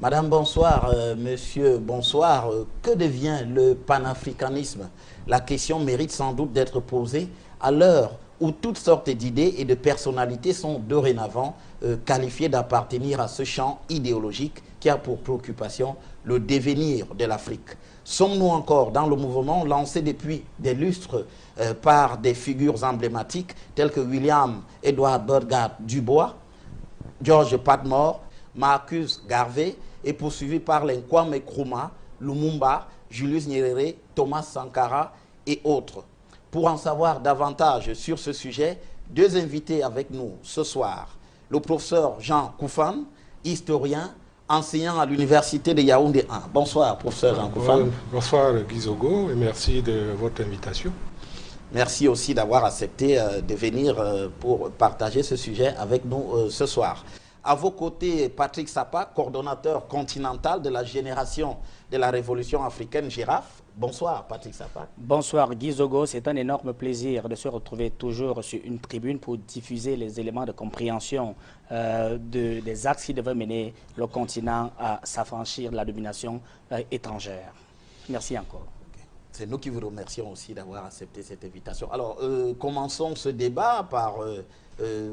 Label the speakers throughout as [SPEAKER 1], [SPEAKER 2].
[SPEAKER 1] Madame, bonsoir. Monsieur, bonsoir. Que devient le panafricanisme? La question mérite sans doute d'être posée à l'heure où toutes sortes d'idées et de personnalités sont dorénavant qualifiées d'appartenir à ce champ idéologique qui a pour préoccupation le devenir de l'Afrique. Sommes-nous encore dans le mouvement lancé depuis des lustres par des figures emblématiques telles que William Edward Burgard Dubois, George Padmore, Marcus Garvey, et poursuivi par les Kwame Nkrumah, Lumumba, Julius Nyerere, Thomas Sankara et autres. Pour en savoir davantage sur ce sujet, deux invités avec nous ce soir. Le professeur Jean Koufane, historien, enseignant à l'université de Yaoundé 1. Bonsoir, professeur Jean Koufane.
[SPEAKER 2] Bonsoir Guy Zogo et merci de votre invitation.
[SPEAKER 1] Merci aussi d'avoir accepté de venir pour partager ce sujet avec nous ce soir. À vos côtés, Patrick Sapa, coordonnateur continental de la génération de la Révolution africaine Girafe. Bonsoir, Patrick Sapa.
[SPEAKER 3] Bonsoir, Guy Zogo. C'est un énorme plaisir de se retrouver toujours sur une tribune pour diffuser les éléments de compréhension des axes qui devraient mener le continent à s'affranchir de la domination étrangère. Merci encore.
[SPEAKER 1] C'est nous qui vous remercions aussi d'avoir accepté cette invitation. Alors, commençons ce débat par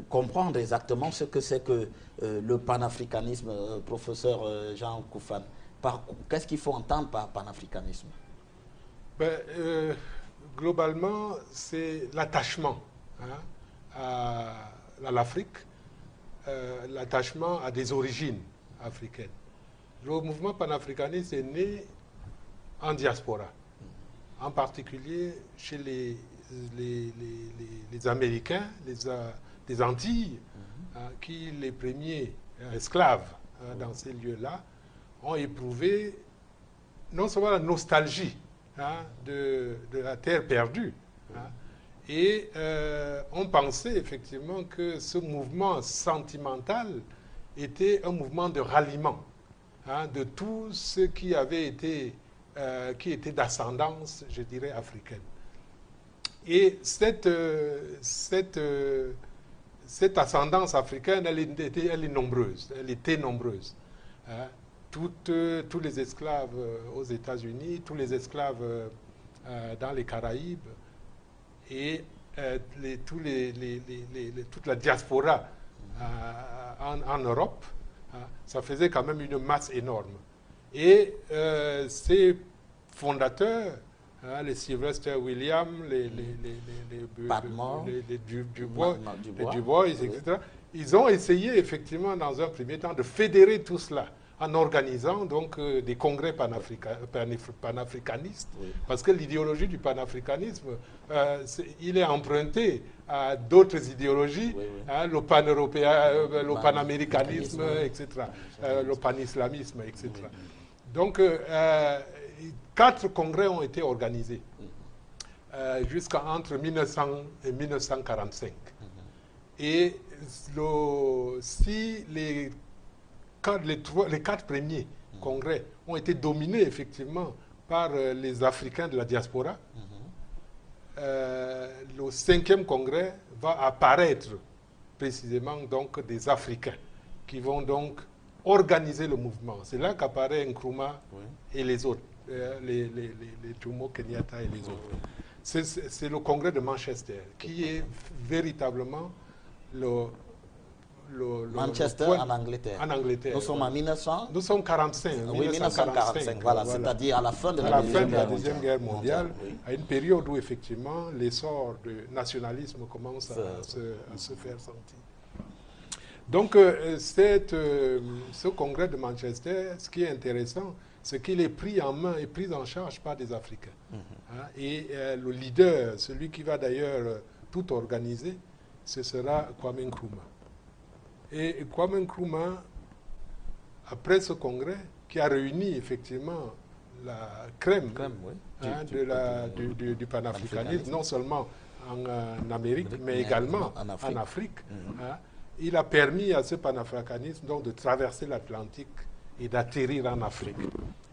[SPEAKER 1] comprendre exactement ce que c'est que le panafricanisme, professeur Jean Koufane. Qu'est-ce qu'il faut entendre par panafricanisme?
[SPEAKER 2] Globalement, c'est l'attachement à l'Afrique, l'attachement à des origines africaines. Le mouvement panafricaniste est né en diaspora, en particulier chez les Américains, des Antilles, qui, les premiers esclaves dans ces lieux-là, ont éprouvé non seulement la nostalgie de la terre perdue, et ont pensé effectivement que ce mouvement sentimental était un mouvement de ralliement de tout ce qui avait été, qui était d'ascendance, je dirais, africaine. Et cette ascendance africaine, elle est nombreuse, elle était nombreuse. Tous les esclaves aux États-Unis, tous les esclaves dans les Caraïbes et toute la diaspora en Europe, ça faisait quand même une masse énorme. Et ces fondateurs, les Sylvester Williams, les Dubois, etc., ils ont essayé effectivement dans un premier temps de fédérer tout cela en organisant donc des congrès panafricanistes, parce que l'idéologie du panafricanisme, il est emprunté à d'autres idéologies, le pan-européen, le panaméricanisme, etc., le panislamisme, etc. Donc, 4 congrès ont été organisés jusqu'entre 1900 et 1945. Et si les 4 premiers congrès ont été dominés effectivement par les Africains de la diaspora, le 5e congrès va apparaître précisément donc des Africains qui vont donc organiser le mouvement. C'est là qu'apparaît Nkrumah et les autres, les Jomo Kenyatta et les autres. C'est le congrès de Manchester qui est véritablement
[SPEAKER 1] Manchester en Angleterre.
[SPEAKER 2] En Angleterre.
[SPEAKER 1] Nous sommes en 1900.
[SPEAKER 2] Nous sommes 45.
[SPEAKER 1] Oui, 1945. Voilà. C'est-à-dire à la fin de la
[SPEAKER 2] Deuxième Guerre mondiale, à une période où effectivement l'essor du nationalisme commence à se faire sentir. Donc, ce congrès de Manchester, ce qui est intéressant, c'est qu'il est pris en main et pris en charge par des Africains. Et le leader, celui qui va d'ailleurs tout organiser, ce sera Kwame Nkrumah. Et Kwame Nkrumah, après ce congrès, qui a réuni effectivement la crème du panafricanisme, non seulement en Amérique, mais également en Afrique, il a permis à ce panafricanisme donc, de traverser l'Atlantique et d'atterrir en Afrique.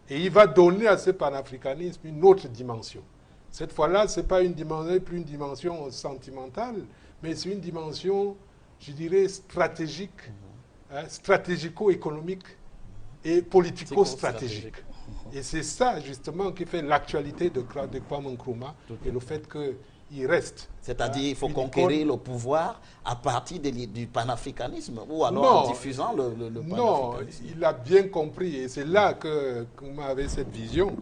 [SPEAKER 2] Et il va donner à ce panafricanisme une autre dimension. Cette fois-là, ce n'est pas plus une dimension sentimentale, mais c'est une dimension, je dirais, stratégique, stratégico-économique et politico-stratégique. Et c'est ça, justement, qui fait l'actualité de Kwame Nkrumah et le fait qu'il reste.
[SPEAKER 1] C'est-à-dire qu'il faut conquérir le pouvoir à partir du panafricanisme ou alors en diffusant le panafricanisme.
[SPEAKER 2] Non, il a bien compris et c'est là que Nkrumah avait cette vision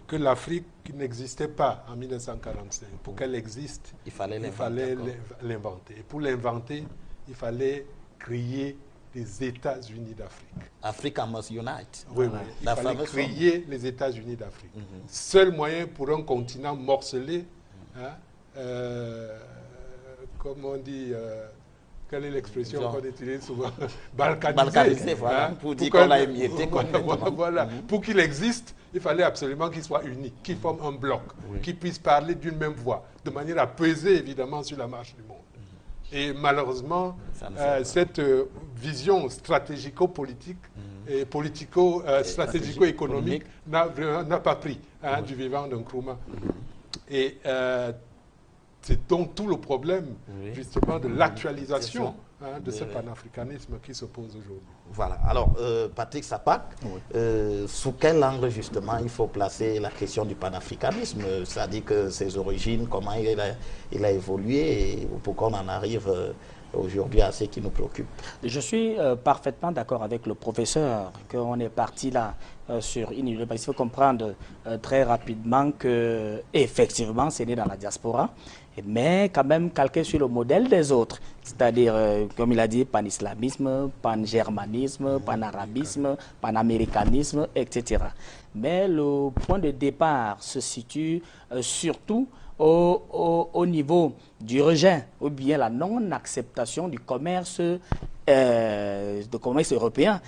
[SPEAKER 2] que l'Afrique n'existait pas en 1945. Pour qu'elle existe, il fallait l'inventer. Et pour l'inventer, il fallait créer les États-Unis d'Afrique.
[SPEAKER 1] Africa must unite.
[SPEAKER 2] Oui, oui. Il fallait créer les États-Unis d'Afrique. Seul moyen pour un continent morcelé, comme on dit, quelle est l'expression qu'on utilise souvent? Balkanisé,
[SPEAKER 1] voilà, pour dire qu'on l'a émietté.
[SPEAKER 2] Voilà. Pour qu'il existe, il fallait absolument qu'il soit uni, qu'il forme un bloc, qu'il puisse parler d'une même voix, de manière à peser évidemment sur la marche du monde. Et malheureusement, cette vision stratégico-politique et politico-stratégico-économique n'a pas pris du vivant de Nkrumah. Et c'est donc tout le problème, justement, de l'actualisation de ce panafricanisme qui se pose aujourd'hui.
[SPEAKER 1] Voilà. Alors, Patrick Sapak, sous quel angle, justement, il faut placer la question du panafricanisme? C'est-à-dire que ses origines, comment il a évolué et pourquoi on en arrive aujourd'hui à ce qui nous préoccupe?
[SPEAKER 3] Je suis parfaitement d'accord avec le professeur qu'on est parti là sur une idée. Il faut comprendre très rapidement que effectivement c'est né dans la diaspora, mais quand même calqué sur le modèle des autres, c'est-à-dire, comme il a dit, pan-islamisme, pan-germanisme, pan-arabisme, pan-américanisme, etc. Mais le point de départ se situe surtout au niveau du rejet ou bien la non-acceptation du commerce, européen.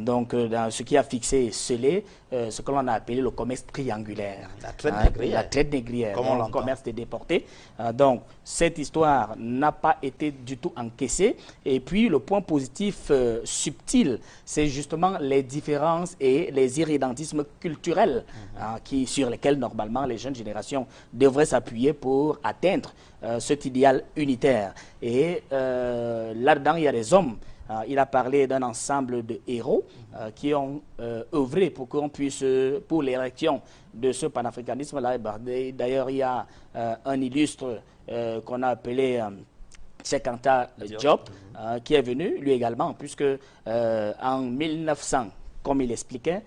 [SPEAKER 3] Donc, dans ce qui a fixé et scellé ce que l'on a appelé le commerce triangulaire.
[SPEAKER 1] La traite négrière.
[SPEAKER 3] La traite négrière,
[SPEAKER 1] le
[SPEAKER 3] commerce des déportés. Donc, cette histoire n'a pas été du tout encaissée. Et puis, le point positif subtil, c'est justement les différences et les irrédentismes culturels sur lesquels, normalement, les jeunes générations devraient s'appuyer pour atteindre cet idéal unitaire. Et là-dedans, il y a des hommes. Il a parlé d'un ensemble de héros qui ont œuvré pour qu'on puisse, pour l'érection de ce panafricanisme-là. D'ailleurs, il y a un illustre qu'on a appelé Cheikh Anta Diop, qui est venu, lui également, puisque en 1900, comme il expliquait,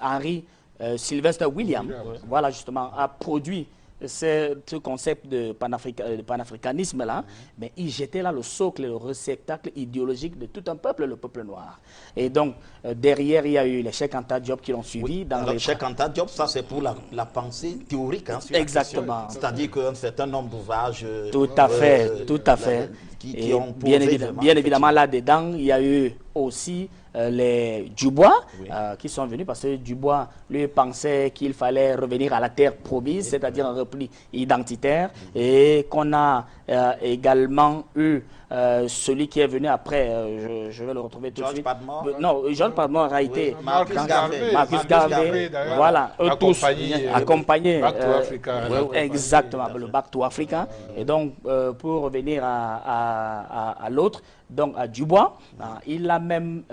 [SPEAKER 3] Henry Sylvester Williams, voilà justement, a produit ce concept de panafricanisme-là, mais il jetait là le socle, le réceptacle idéologique de tout un peuple, le peuple noir. Et donc, derrière, il y a eu les Cheikh Anta Diop qui l'ont suivi.
[SPEAKER 1] Alors, Cheikh Anta Diop, ça c'est pour la pensée théorique.
[SPEAKER 3] Exactement.
[SPEAKER 1] C'est-à-dire qu'un certain nombre d'ouvrages...
[SPEAKER 3] Tout à fait, tout à fait.
[SPEAKER 1] Qui ont
[SPEAKER 3] bien évidemment, là-dedans, il y a eu aussi les Dubois qui sont venus parce que Dubois, lui, pensait qu'il fallait revenir à la terre promise, c'est-à-dire un repli identitaire, et qu'on a également eu celui qui est venu après, je vais le retrouver tout de suite. Non, Georges Padmore a été...
[SPEAKER 2] Marcus Garvey,
[SPEAKER 3] voilà, eux tous accompagnés.
[SPEAKER 2] Back to Africa.
[SPEAKER 3] Exactement, le Back to Africa. Et donc, pour revenir à l'autre, donc à Dubois, il a même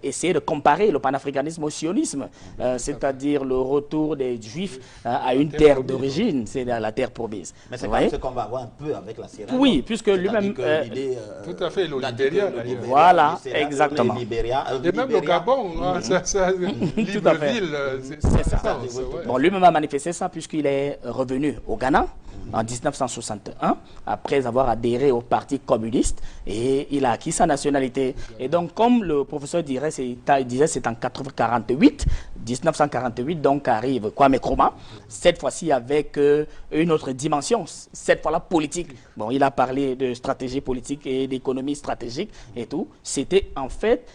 [SPEAKER 3] essayé de comparer le panafricanisme au sionisme, c'est-à-dire le retour des Juifs à une terre d'origine, c'est la terre promise.
[SPEAKER 1] Mais c'est quand même ce qu'on va voir un peu avec la Sierra Leone.
[SPEAKER 3] Oui, puisque lui-même...
[SPEAKER 2] tout à fait, le Libéria d'ailleurs.
[SPEAKER 3] Voilà, exactement.
[SPEAKER 2] Et même le Gabon, Libreville, c'est ça.
[SPEAKER 3] Bon, lui-même a manifesté ça puisqu'il est revenu au Ghana en 1961, après avoir adhéré au Parti communiste, et il a acquis sa nationalité. Et donc, comme le professeur disait, c'est en 1948, donc arrive Kwame Nkrumah, cette fois-ci avec une autre dimension, cette fois-là politique. Bon, il a parlé de stratégie politique et d'économie stratégique et tout. C'était en fait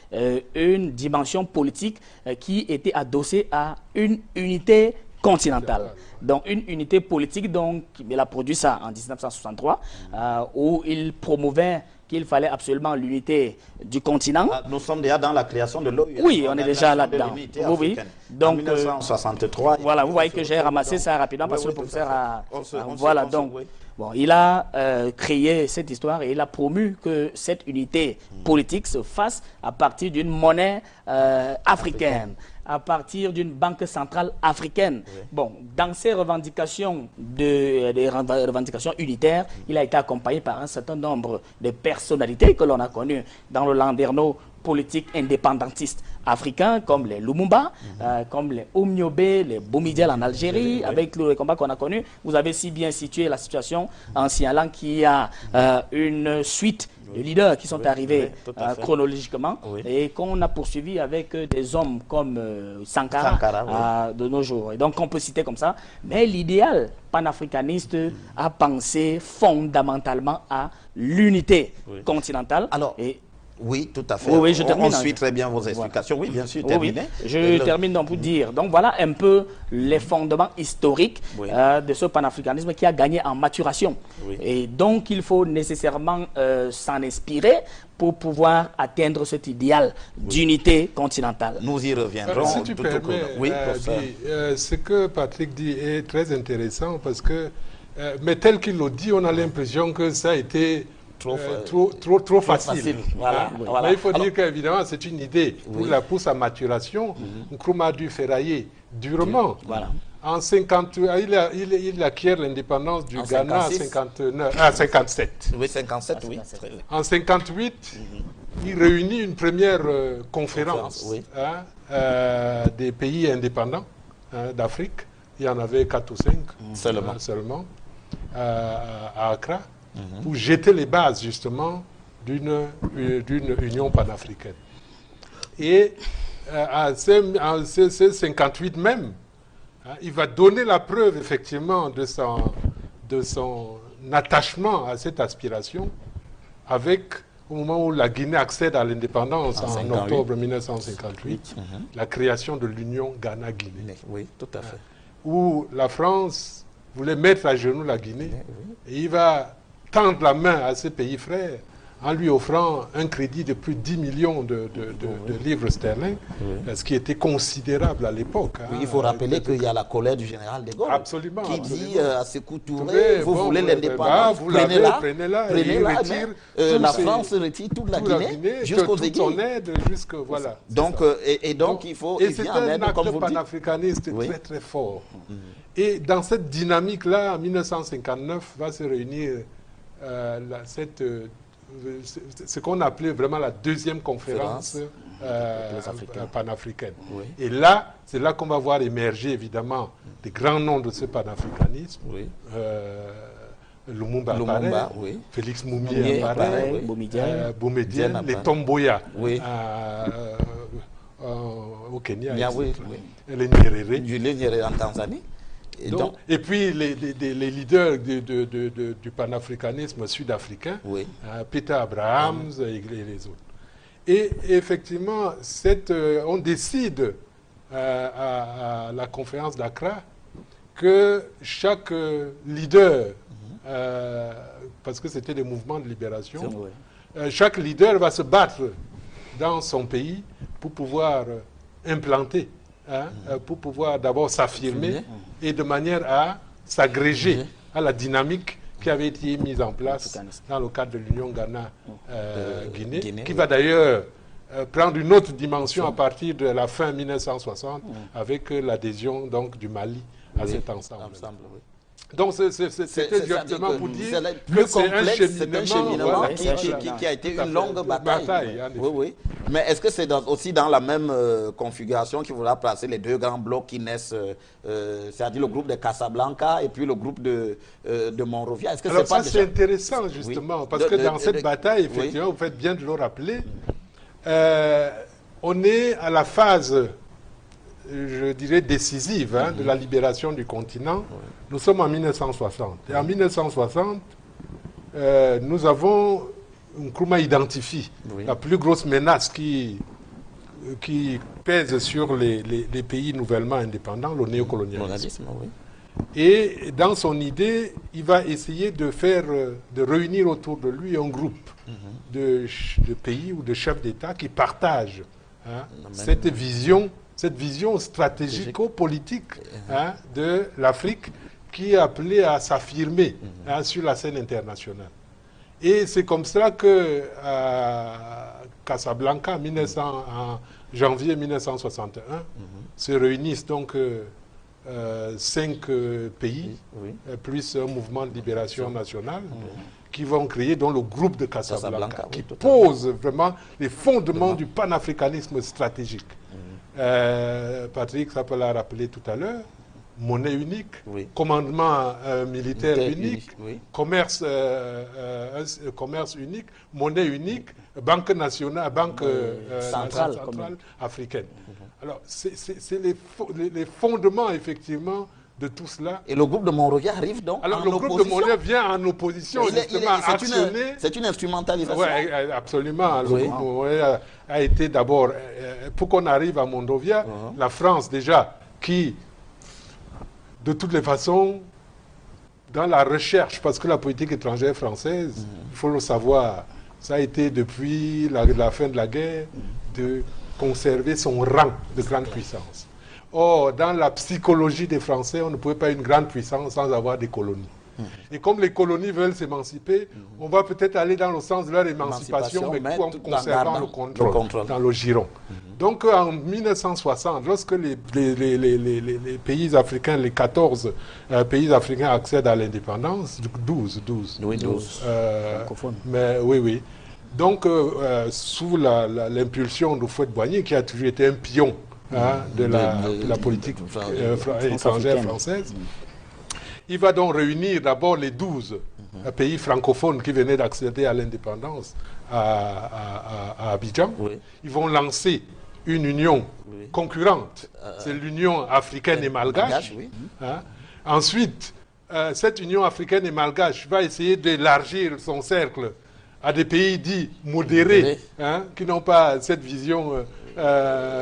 [SPEAKER 3] une dimension politique qui était adossée à une unité continentale. Donc une unité politique, donc il a produit ça en 1963, où il promouvait qu'il fallait absolument l'unité du continent.
[SPEAKER 1] Nous sommes déjà dans la création de l'OU.
[SPEAKER 3] Oui, on est déjà là-dedans. Oui. Donc,
[SPEAKER 1] en 1963.
[SPEAKER 3] Voilà, vous voyez que j'ai ramassé ça rapidement parce que le professeur a... Voilà, donc,
[SPEAKER 1] oui.
[SPEAKER 3] bon, il a créé cette histoire et il a promu que cette unité politique se fasse à partir d'une monnaie africaine, à partir d'une banque centrale africaine. Oui. Bon, dans ces revendications, des revendications unitaires, il a été accompagné par un certain nombre de personnalités que l'on a connues dans le landerneau politique indépendantiste africains comme les Lumumba, comme les Oumniobé, les Boumidiel en Algérie, avec le combat qu'on a connu. Vous avez si bien situé la situation en signalant qu'il y a une suite de leaders qui sont arrivés chronologiquement et qu'on a poursuivi avec des hommes comme Sankara de nos jours. Et donc on peut citer comme ça. Mais l'idéal panafricaniste a pensé fondamentalement à l'unité continentale.
[SPEAKER 1] Alors, oui, tout à fait.
[SPEAKER 3] Oui, je termine.
[SPEAKER 1] On suit très bien vos explications. Oui, bien sûr, terminé.
[SPEAKER 3] Je termine donc pour dire. Donc voilà un peu les fondements historiques de ce panafricanisme qui a gagné en maturation. Oui. Et donc il faut nécessairement s'en inspirer pour pouvoir atteindre cet idéal d'unité continentale.
[SPEAKER 1] Nous y reviendrons.
[SPEAKER 2] Si tu permets, ce que Patrick dit est très intéressant parce que, mais tel qu'il le dit, on a l'impression que ça a été trop facile.
[SPEAKER 1] Voilà,
[SPEAKER 2] Mais il faut dire qu'évidemment, c'est une idée pour sa maturation. Nkrumah a dû ferrailler durement.
[SPEAKER 3] Voilà.
[SPEAKER 2] En 50, il acquiert l'indépendance du Ghana en 57.
[SPEAKER 1] Oui, 57, oui.
[SPEAKER 2] En 58, il réunit une première conférence des pays indépendants d'Afrique. Il y en avait 4 ou 5 seulement à Accra. Pour jeter les bases, justement, d'une union panafricaine. Et en 58 même, il va donner la preuve, effectivement, de son attachement à cette aspiration, avec, au moment où la Guinée accède à l'indépendance en octobre 1958, la création de l'Union Ghana-Guinée.
[SPEAKER 1] Oui, tout à fait.
[SPEAKER 2] Où la France voulait mettre à genoux la Guinée, et il va tendre la main à ses pays frères en lui offrant un crédit de plus de 10 millions de livres sterling, ce qui était considérable à l'époque.
[SPEAKER 1] Oui, il faut rappeler qu'il y a la colère du général de Gaulle qui dit à Sékou Touré, vous voulez l'indépendance, prenez-la, et la France retire toute la Guinée jusqu'aux aiguilles.
[SPEAKER 2] Voilà,
[SPEAKER 1] donc il faut...
[SPEAKER 2] Et c'était un acte panafricaniste très très fort. Et dans cette dynamique-là, en 1959, va se réunir ce qu'on appelait vraiment la deuxième conférence panafricaine. Et là, c'est là qu'on va voir émerger évidemment des grands noms de ce panafricanisme. Lumumba apparaît, Félix Moumié apparaît, Boumedienne, les Tomboya au Kenya, les
[SPEAKER 1] Nyerere en Tanzanie.
[SPEAKER 2] Et puis les leaders du panafricanisme sud-africain, Peter Abrahams et les autres. Et effectivement, on décide à la conférence d'Accra que chaque leader, parce que c'était des mouvements de libération, chaque leader va se battre dans son pays pour pouvoir implanter, pour pouvoir d'abord s'affirmer et de manière à s'agréger à la dynamique qui avait été mise en place dans le cadre de l'Union Ghana-Guinée, qui va d'ailleurs prendre une autre dimension à partir de la fin 1960 avec l'adhésion donc du Mali à cet ensemble. Donc c'était exactement pour dire que c'est un cheminement
[SPEAKER 1] qui a été une longue bataille. Mais est-ce que c'est aussi dans la même configuration qu'il faudra placer les deux grands blocs qui naissent, c'est-à-dire le groupe de Casablanca et puis le groupe de Monrovia? Est-ce que
[SPEAKER 2] alors ça c'est intéressant justement, parce que dans cette bataille, effectivement, vous faites bien de le rappeler, on est à la phase, je dirais, décisive de la libération du continent. Nous sommes en 1960. Et en 1960, nous avons, Nkrumah identifie la plus grosse menace qui pèse sur les pays nouvellement indépendants, le néocolonialisme. Et dans son idée, il va essayer de réunir autour de lui un groupe de pays ou de chefs d'État qui partagent cette vision cette vision stratégico-politique de l'Afrique qui est appelée à s'affirmer sur la scène internationale. Et c'est comme ça que Casablanca, en janvier 1961, se réunissent donc 5 pays, plus un mouvement de libération nationale, qui vont créer donc le groupe de Casablanca, qui pose vraiment les fondements du panafricanisme stratégique. Patrick, ça peut l'a rappelé tout à l'heure. Monnaie unique, commandement militaire unique, commerce unique, monnaie unique, banque nationale, banque centrale africaine. Alors, c'est les fondements, effectivement, de tout cela.
[SPEAKER 1] Et le groupe de Monrovia arrive donc
[SPEAKER 2] alors,
[SPEAKER 1] en
[SPEAKER 2] le
[SPEAKER 1] opposition.
[SPEAKER 2] groupe de Monrovia vient en opposition, justement,
[SPEAKER 1] c'est une instrumentalisation.
[SPEAKER 2] Oui, absolument. Le groupe de Monrovia a été d'abord, pour qu'on arrive à Monrovia, la France, déjà, qui... de toutes les façons, dans la recherche, parce que la politique étrangère française, il faut le savoir, ça a été depuis la fin de la guerre de conserver son rang de grande puissance. Or, dans la psychologie des Français, on ne pouvait pas être une grande puissance sans avoir des colonies. Et comme les colonies veulent s'émanciper, on va peut-être aller dans le sens de leur émancipation, mais tout en conservant le contrôle dans le giron. Donc en 1960, lorsque les pays africains, les 14 pays africains accèdent à l'indépendance, 12.
[SPEAKER 3] Oui, 12.
[SPEAKER 2] Mais oui. Donc sous l'impulsion de Houphouët-Boigny, qui a toujours été un pion de la politique étrangère française, il va donc réunir d'abord les 12 pays francophones qui venaient d'accéder à l'indépendance à Abidjan. Ils vont lancer une union concurrente, c'est l'Union africaine et malgache. Ensuite, cette Union africaine et malgache va essayer d'élargir son cercle à des pays dits modérés, qui n'ont pas cette vision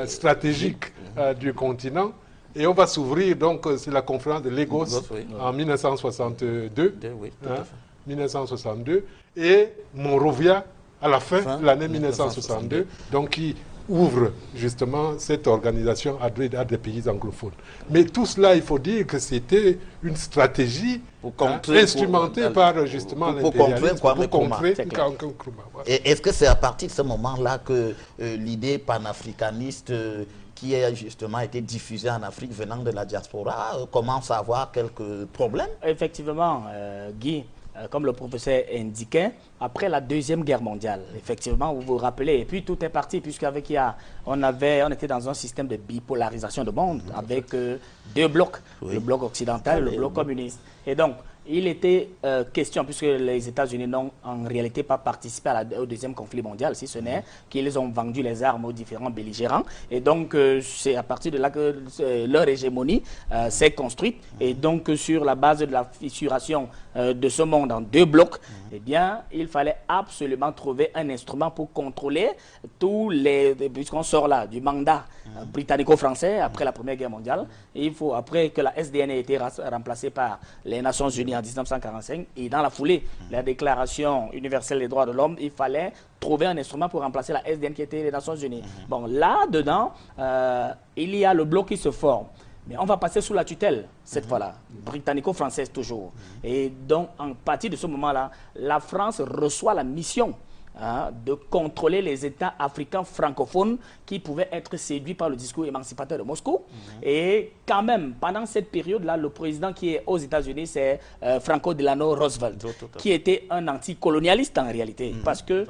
[SPEAKER 2] stratégique du continent. Et on va s'ouvrir, donc, c'est la conférence de Lagos en 1962. 1962. Et Monrovia, à la fin de l'année 1962, donc qui ouvre justement cette organisation à des pays anglophones. Mais tout cela, il faut dire que c'était une stratégie instrumentée par justement l'impérialisme pour contrer Nkrumah.
[SPEAKER 1] Est-ce que c'est à partir de ce moment-là que l'idée panafricaniste qui a justement été diffusée en Afrique venant de la diaspora commence à avoir quelques problèmes?
[SPEAKER 3] Effectivement, Guy, comme le professeur indiquait, après la Deuxième Guerre mondiale, effectivement, vous vous rappelez, et puis tout est parti, puisqu'avec on était dans un système de bipolarisation du monde, avec 2 blocs, le bloc occidental et le bloc communiste. Et donc, il était question, puisque les États-Unis n'ont en réalité pas participé au deuxième conflit mondial, si ce n'est qu'ils ont vendu les armes aux différents belligérants. Et donc, c'est à partir de là que leur hégémonie s'est construite. Et donc, sur la base de la fissuration de ce monde en 2 blocs, eh bien, il fallait absolument trouver un instrument pour contrôler tous les... Puisqu'on sort là du mandat britannico-français après la Première Guerre mondiale, et il faut, après que la SDN ait été remplacée par les Nations Unies en 1945, et dans la foulée, la Déclaration universelle des droits de l'homme, il fallait trouver un instrument pour remplacer la SDN qui était les Nations Unies. Bon, là-dedans, il y a le bloc qui se forme. Mais on va passer sous la tutelle, cette fois-là, britannico-française toujours. Et donc, en partie de ce moment-là, la France reçoit la mission de contrôler les États africains francophones qui pouvaient être séduits par le discours émancipateur de Moscou. Et quand même, pendant cette période-là, le président qui est aux États-Unis, c'est Franklin Delano Roosevelt, qui était un anticolonialiste en réalité, parce que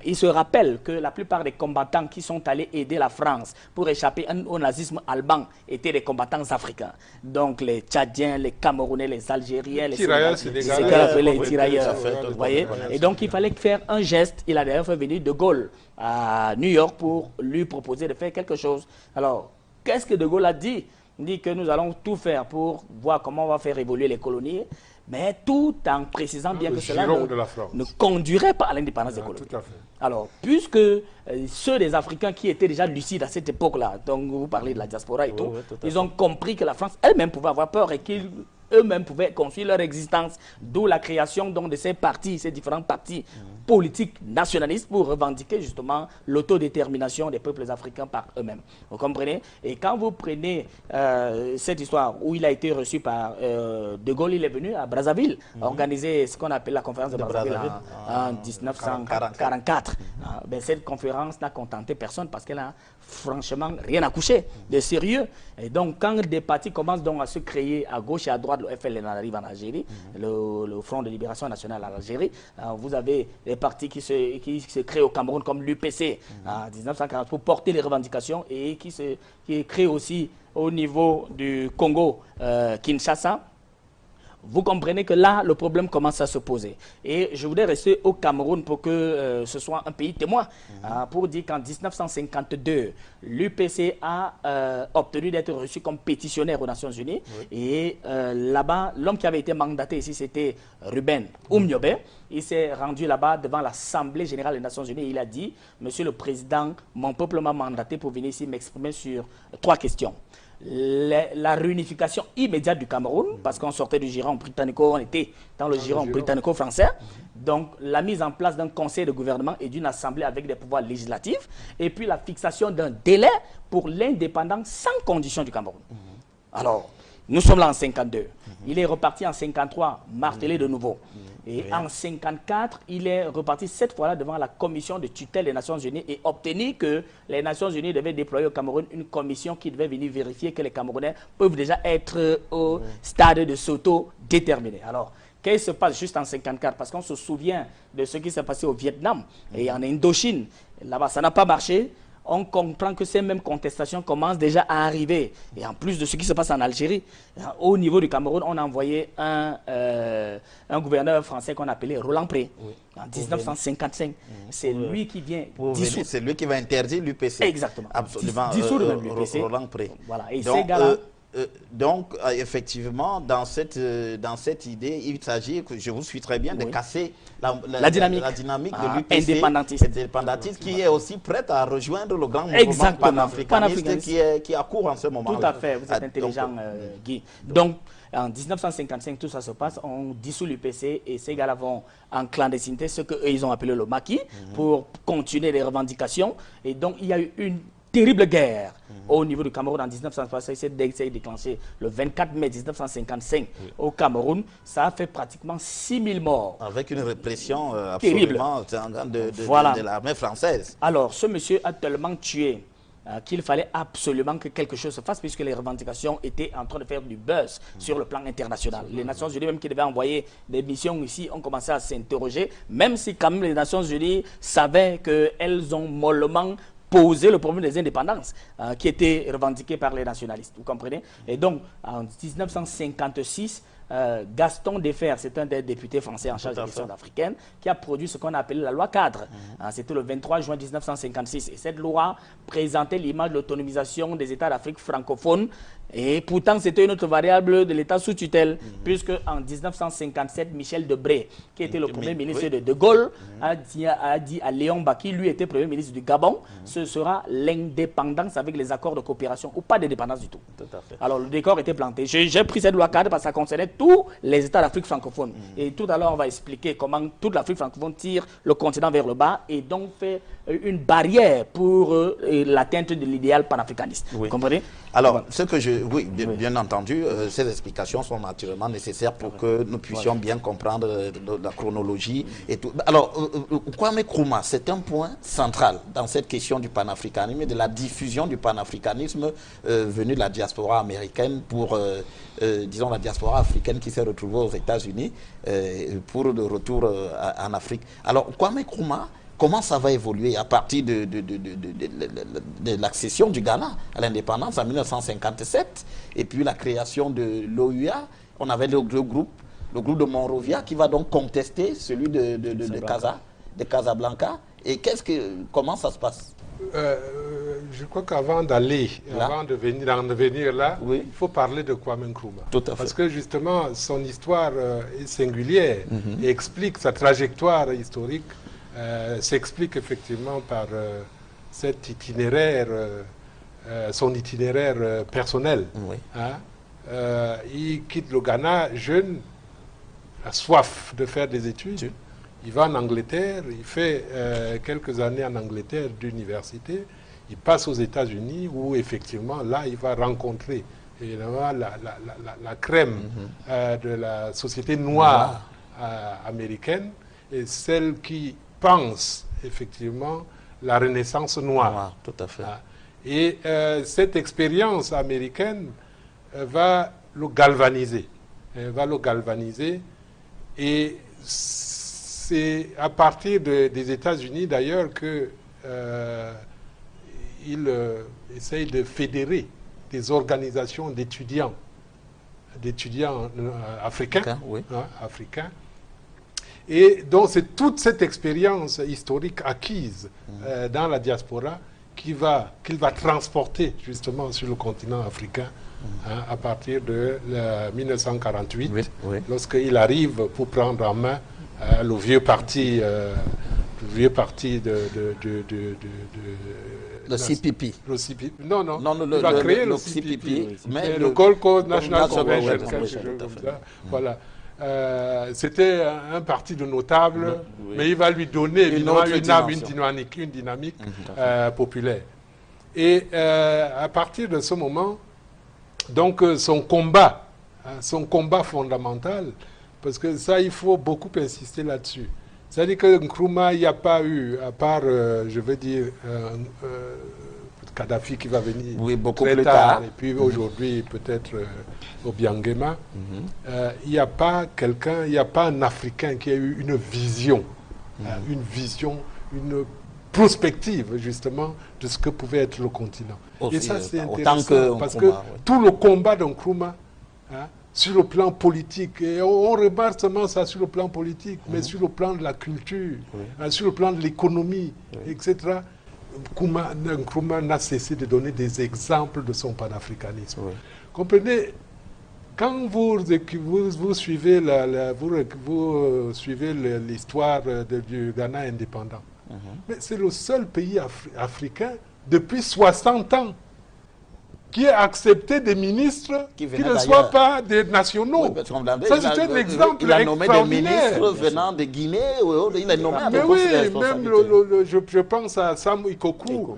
[SPEAKER 3] il se rappelle que la plupart des combattants qui sont allés aider la France pour échapper au nazisme allemand étaient des combattants africains. Donc les Tchadiens, les Camerounais, les Algériens, les Sénégalais, les tirailleurs, vous voyez. Et donc il fallait faire un geste. Il a d'ailleurs fait venir De Gaulle à New York pour lui proposer de faire quelque chose. Alors, qu'est-ce que De Gaulle a dit? Il dit que nous allons tout faire pour voir comment on va faire évoluer les colonies, mais tout en précisant bien que cela ne conduirait pas à l'indépendance des colonies. Alors, puisque ceux des Africains qui étaient déjà lucides à cette époque-là, donc vous parlez de la diaspora et tout, ils ont compris que la France elle-même pouvait avoir peur et qu'ils eux-mêmes pouvaient construire leur existence, d'où la création donc, de ces partis, ces différents partis politique nationaliste pour revendiquer justement l'autodétermination des peuples africains par eux-mêmes. Vous comprenez? Et quand vous prenez cette histoire où il a été reçu par De Gaulle, il est venu à Brazzaville, organiser ce qu'on appelle la conférence de Brazzaville en 1944. Ben, cette conférence n'a contenté personne parce qu'elle a franchement rien accouché de sérieux. Et donc, quand des partis commencent donc à se créer à gauche et à droite, le FLN arrive en Algérie, le Front de Libération Nationale en Algérie, vous avez des partis qui se créent au Cameroun comme l'UPC en 1940 pour porter les revendications et qui créent aussi au niveau du Congo, Kinshasa. Vous comprenez que là, le problème commence à se poser. Et je voudrais rester au Cameroun pour que ce soit un pays témoin. Pour dire qu'en 1952, l'UPC a obtenu d'être reçu comme pétitionnaire aux Nations Unies. Oui. Et là-bas, l'homme qui avait été mandaté ici, c'était Ruben Oumniobé. Il s'est rendu là-bas devant l'Assemblée générale des Nations Unies. Il a dit, Monsieur le Président, mon peuple m'a mandaté pour venir ici m'exprimer sur 3 questions. La réunification immédiate du Cameroun, parce qu'on sortait du giron britannico, on était dans le giron britannico-français. Donc, la mise en place d'un conseil de gouvernement et d'une assemblée avec des pouvoirs législatifs. Et puis, la fixation d'un délai pour l'indépendance sans condition du Cameroun. Alors, nous sommes là en 52. Il est reparti en 53, martelé de nouveau. Et en 54, il est reparti cette fois-là devant la commission de tutelle des Nations Unies et obtenu que les Nations Unies devaient déployer au Cameroun une commission qui devait venir vérifier que les Camerounais peuvent déjà être au stade de s'auto-déterminer. Alors, qu'est-ce qui se passe juste en 54? Parce qu'on se souvient de ce qui s'est passé au Vietnam et en Indochine. Là-bas, ça n'a pas marché. On comprend que ces mêmes contestations commencent déjà à arriver. Et en plus de ce qui se passe en Algérie, au niveau du Cameroun, on a envoyé un gouverneur français qu'on appelait Roland Pré, en 1955. C'est lui qui vient dissoudre.
[SPEAKER 1] C'est lui qui va interdire l'UPC.
[SPEAKER 3] Exactement.
[SPEAKER 1] Absolument.
[SPEAKER 3] Dissoudre l'UPC.
[SPEAKER 1] Roland Pré.
[SPEAKER 3] Voilà. Et ces gars-là...
[SPEAKER 1] donc, effectivement, dans cette idée, il s'agit, je vous suis très bien, de casser la dynamique de l'UPC indépendantiste qui est aussi prête à rejoindre le grand mouvement panafricaniste qui accourt en ce moment.
[SPEAKER 3] Tout à fait, vous êtes intelligent, Guy. Donc, en 1955, tout ça se passe, on dissout l'UPC et ces gars-là vont en clandestinité, ce qu'ils ont appelé le maquis, pour continuer les revendications. Et donc, il y a eu une terrible guerre au niveau du Cameroun en 1965, c'est déclenché le 24 mai 1955 au Cameroun. Ça a fait pratiquement 6000 morts.
[SPEAKER 1] Avec une répression absolument de l'armée française.
[SPEAKER 3] Alors, ce monsieur a tellement tué qu'il fallait absolument que quelque chose se fasse puisque les revendications étaient en train de faire du buzz sur le plan international. Les Nations Unies, même qui devaient envoyer des missions ici, ont commencé à s'interroger, même si quand même les Nations Unies savaient qu'elles ont mollement poser le problème des indépendances qui était revendiqué par les nationalistes, vous comprenez? Et donc, en 1956, Gaston Defferre, c'est un des députés français en charge des questions africaines, qui a produit ce qu'on a appelé la loi cadre. C'était le 23 juin 1956. Et cette loi présentait l'image de l'autonomisation des États d'Afrique francophone. Et pourtant, c'était une autre variable de l'État sous tutelle, puisque en 1957, Michel Debré, qui était le premier ministre de Gaulle, a dit à Léon Baki, lui était premier ministre du Gabon, ce sera l'indépendance avec les accords de coopération, ou pas d'indépendance du tout.
[SPEAKER 1] Tout à fait.
[SPEAKER 3] Alors, le décor était planté. J'ai pris cette loi cadre parce que ça concernait tous les États d'Afrique francophone. Et tout à l'heure, on va expliquer comment toute l'Afrique francophone tire le continent vers le bas et donc fait une barrière pour l'atteinte de l'idéal panafricaniste. Vous comprenez?
[SPEAKER 1] Alors, ce que oui, bien entendu, ces explications sont naturellement nécessaires pour que nous puissions bien comprendre la chronologie et tout. Alors, Kwame Nkrumah, c'est un point central dans cette question du panafricanisme et de la diffusion du panafricanisme venu de la diaspora américaine pour, disons, la diaspora africaine qui s'est retrouvée aux États-Unis pour le retour en Afrique. Alors, Kwame Nkrumah, comment ça va évoluer à partir de l'accession du Ghana à l'indépendance en 1957 et puis la création de l'OUA? On avait le groupe de Monrovia qui va donc contester celui de Casablanca. Et comment ça se passe?
[SPEAKER 2] Je crois qu'avant de venir là, il faut parler de Kwame Nkrumah.
[SPEAKER 1] Tout à fait.
[SPEAKER 2] Parce que justement, son histoire est singulière et explique sa trajectoire historique. S'explique effectivement par cet itinéraire, son itinéraire personnel. Il quitte le Ghana jeune, a soif de faire des études, Il va en Angleterre, il fait quelques années en Angleterre d'université, il passe aux États-Unis où effectivement là il va rencontrer la crème de la société noire américaine et celle qui pense effectivement la renaissance noire.
[SPEAKER 1] Tout à fait.
[SPEAKER 2] Et cette expérience américaine va le galvaniser. Elle va le galvaniser et c'est à partir des États-Unis d'ailleurs qu'il essaye de fédérer des organisations d'étudiants africains, africains. Et donc c'est toute cette expérience historique acquise dans la diaspora qu'il va transporter justement sur le continent africain à partir de 1948, lorsqu'il arrive pour prendre en main le vieux parti
[SPEAKER 1] le CPP.
[SPEAKER 2] Non,
[SPEAKER 1] il
[SPEAKER 2] va créer le CPP, mais le Gold Coast National Convention, voilà. C'était un parti de notables, mais il va lui donner une dynamique populaire. Et à partir de ce moment, donc son combat fondamental, parce que ça, il faut beaucoup insister là-dessus. C'est-à-dire que Nkrumah, il n'y a pas eu, à part, je veux dire, Kadhafi qui va venir
[SPEAKER 1] beaucoup
[SPEAKER 2] très
[SPEAKER 1] plus
[SPEAKER 2] tard, et puis aujourd'hui peut-être Obiangema, il n'y a pas quelqu'un, il n'y a pas un Africain qui a eu une vision, une prospective justement de ce que pouvait être le continent.
[SPEAKER 1] Aussi,
[SPEAKER 2] et ça c'est intéressant parce que tout le combat de Nkrumah, sur le plan politique, et on remarque seulement ça sur le plan politique, mais sur le plan de la culture, sur le plan de l'économie, etc., Nkrumah n'a cessé de donner des exemples de son panafricanisme. Comprenez, quand vous suivez l'histoire du Ghana indépendant, mais c'est le seul pays africain depuis 60 ans qui a accepté des ministres qui ne soient pas des nationaux. Ça, c'est un exemple
[SPEAKER 1] il a nommé des
[SPEAKER 2] extraordinaire.
[SPEAKER 1] ministres venant de Guinée, il a nommé
[SPEAKER 2] mais oui, même je pense à Sam Ikoku,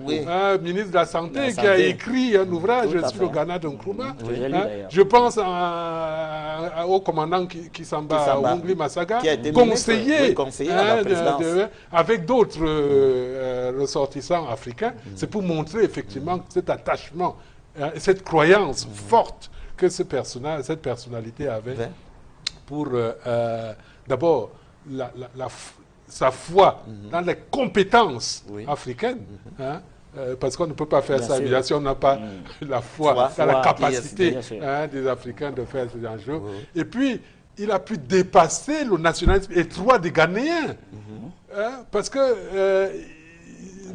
[SPEAKER 2] ministre de la Santé, qui a écrit un ouvrage sur le Ghana de Nkrumah. Je pense au commandant Kisamba Ongli Massaga, conseiller avec d'autres ressortissants africains. C'est pour montrer effectivement cet attachement, cette croyance forte que cette personnalité avait pour d'abord sa foi dans les compétences africaines, parce qu'on ne peut pas faire ça si on n'a pas la foi dans la capacité des Africains de faire ce genre de choses. Et puis, il a pu dépasser le nationalisme étroit des Ghanéens, parce que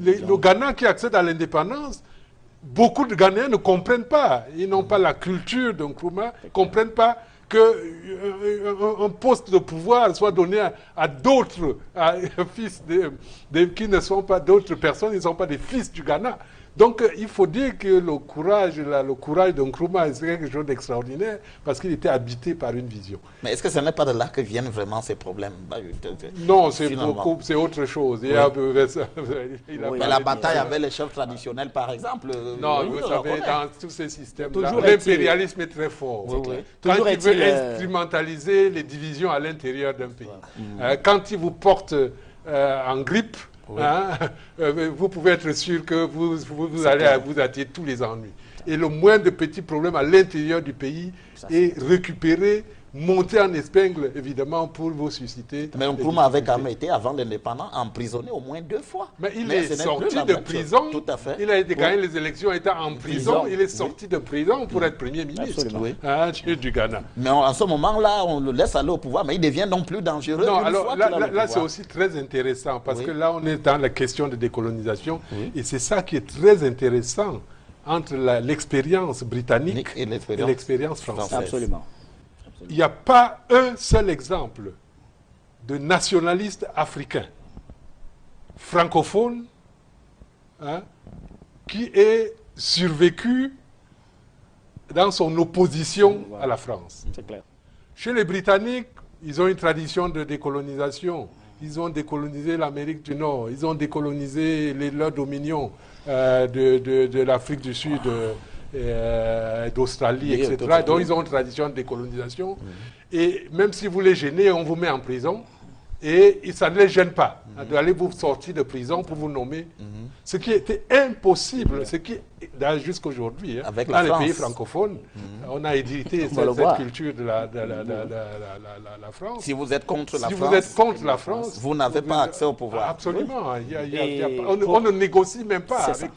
[SPEAKER 2] le Ghana qui accède à l'indépendance, beaucoup de Ghanéens ne comprennent pas. Ils n'ont pas la culture de Nkrumah, ne comprennent pas qu'un poste de pouvoir soit donné à d'autres fils qui ne sont pas d'autres personnes, ils ne sont pas des fils du Ghana. Donc il faut dire que le courage de Nkrumah c'est quelque chose d'extraordinaire parce qu'il était habité par une vision.
[SPEAKER 1] Mais est-ce que ce n'est pas de là que viennent vraiment ces problèmes?
[SPEAKER 2] Non, c'est autre chose.
[SPEAKER 1] Mais la bataille avec les chefs traditionnels, par exemple.
[SPEAKER 2] Non, vous savez, dans tous ces systèmes-là, l'impérialisme est très fort. Quand il veut instrumentaliser les divisions à l'intérieur d'un pays, quand il vous porte en grippe, vous pouvez être sûr que vous allez vous attirer tous les ennuis. Et le moindre petit problème à l'intérieur du pays est récupéré, monté en épingle, évidemment, pour vous susciter.
[SPEAKER 1] Mais Nkrumah avait quand même été, avant l'indépendance, emprisonné au moins 2 fois.
[SPEAKER 2] Mais il est sorti de prison.
[SPEAKER 1] Tout à fait.
[SPEAKER 2] Il a gagné les élections, il était en prison. Il est sorti de prison pour être Premier ministre du Ghana.
[SPEAKER 1] Mais en ce moment-là, on le laisse aller au pouvoir, mais il devient donc plus dangereux.
[SPEAKER 2] Non, alors là c'est aussi très intéressant, parce que là, on est dans la question de décolonisation. Et c'est ça qui est très intéressant entre l'expérience britannique et l'expérience française.
[SPEAKER 3] Absolument.
[SPEAKER 2] Il n'y a pas un seul exemple de nationaliste africain, francophone, qui ait survécu dans son opposition à la France.
[SPEAKER 3] C'est clair.
[SPEAKER 2] Chez les Britanniques, ils ont une tradition de décolonisation ils ont décolonisé l'Amérique du Nord, ils ont décolonisé leurs dominions de l'Afrique du Sud, d'Australie, etc. Donc ils ont une tradition de décolonisation. Et même si vous les gênez, on vous met en prison. Et ça ne les gêne pas d'aller vous sortir de prison pour vous nommer. Ce qui était impossible, ce qui jusqu'à aujourd'hui, hein, dans les pays francophones, on a hérité cette culture de la France.
[SPEAKER 1] Si vous êtes contre
[SPEAKER 2] la France,
[SPEAKER 1] vous n'avez pas accès au pouvoir.
[SPEAKER 2] Absolument. On ne négocie même pas avec...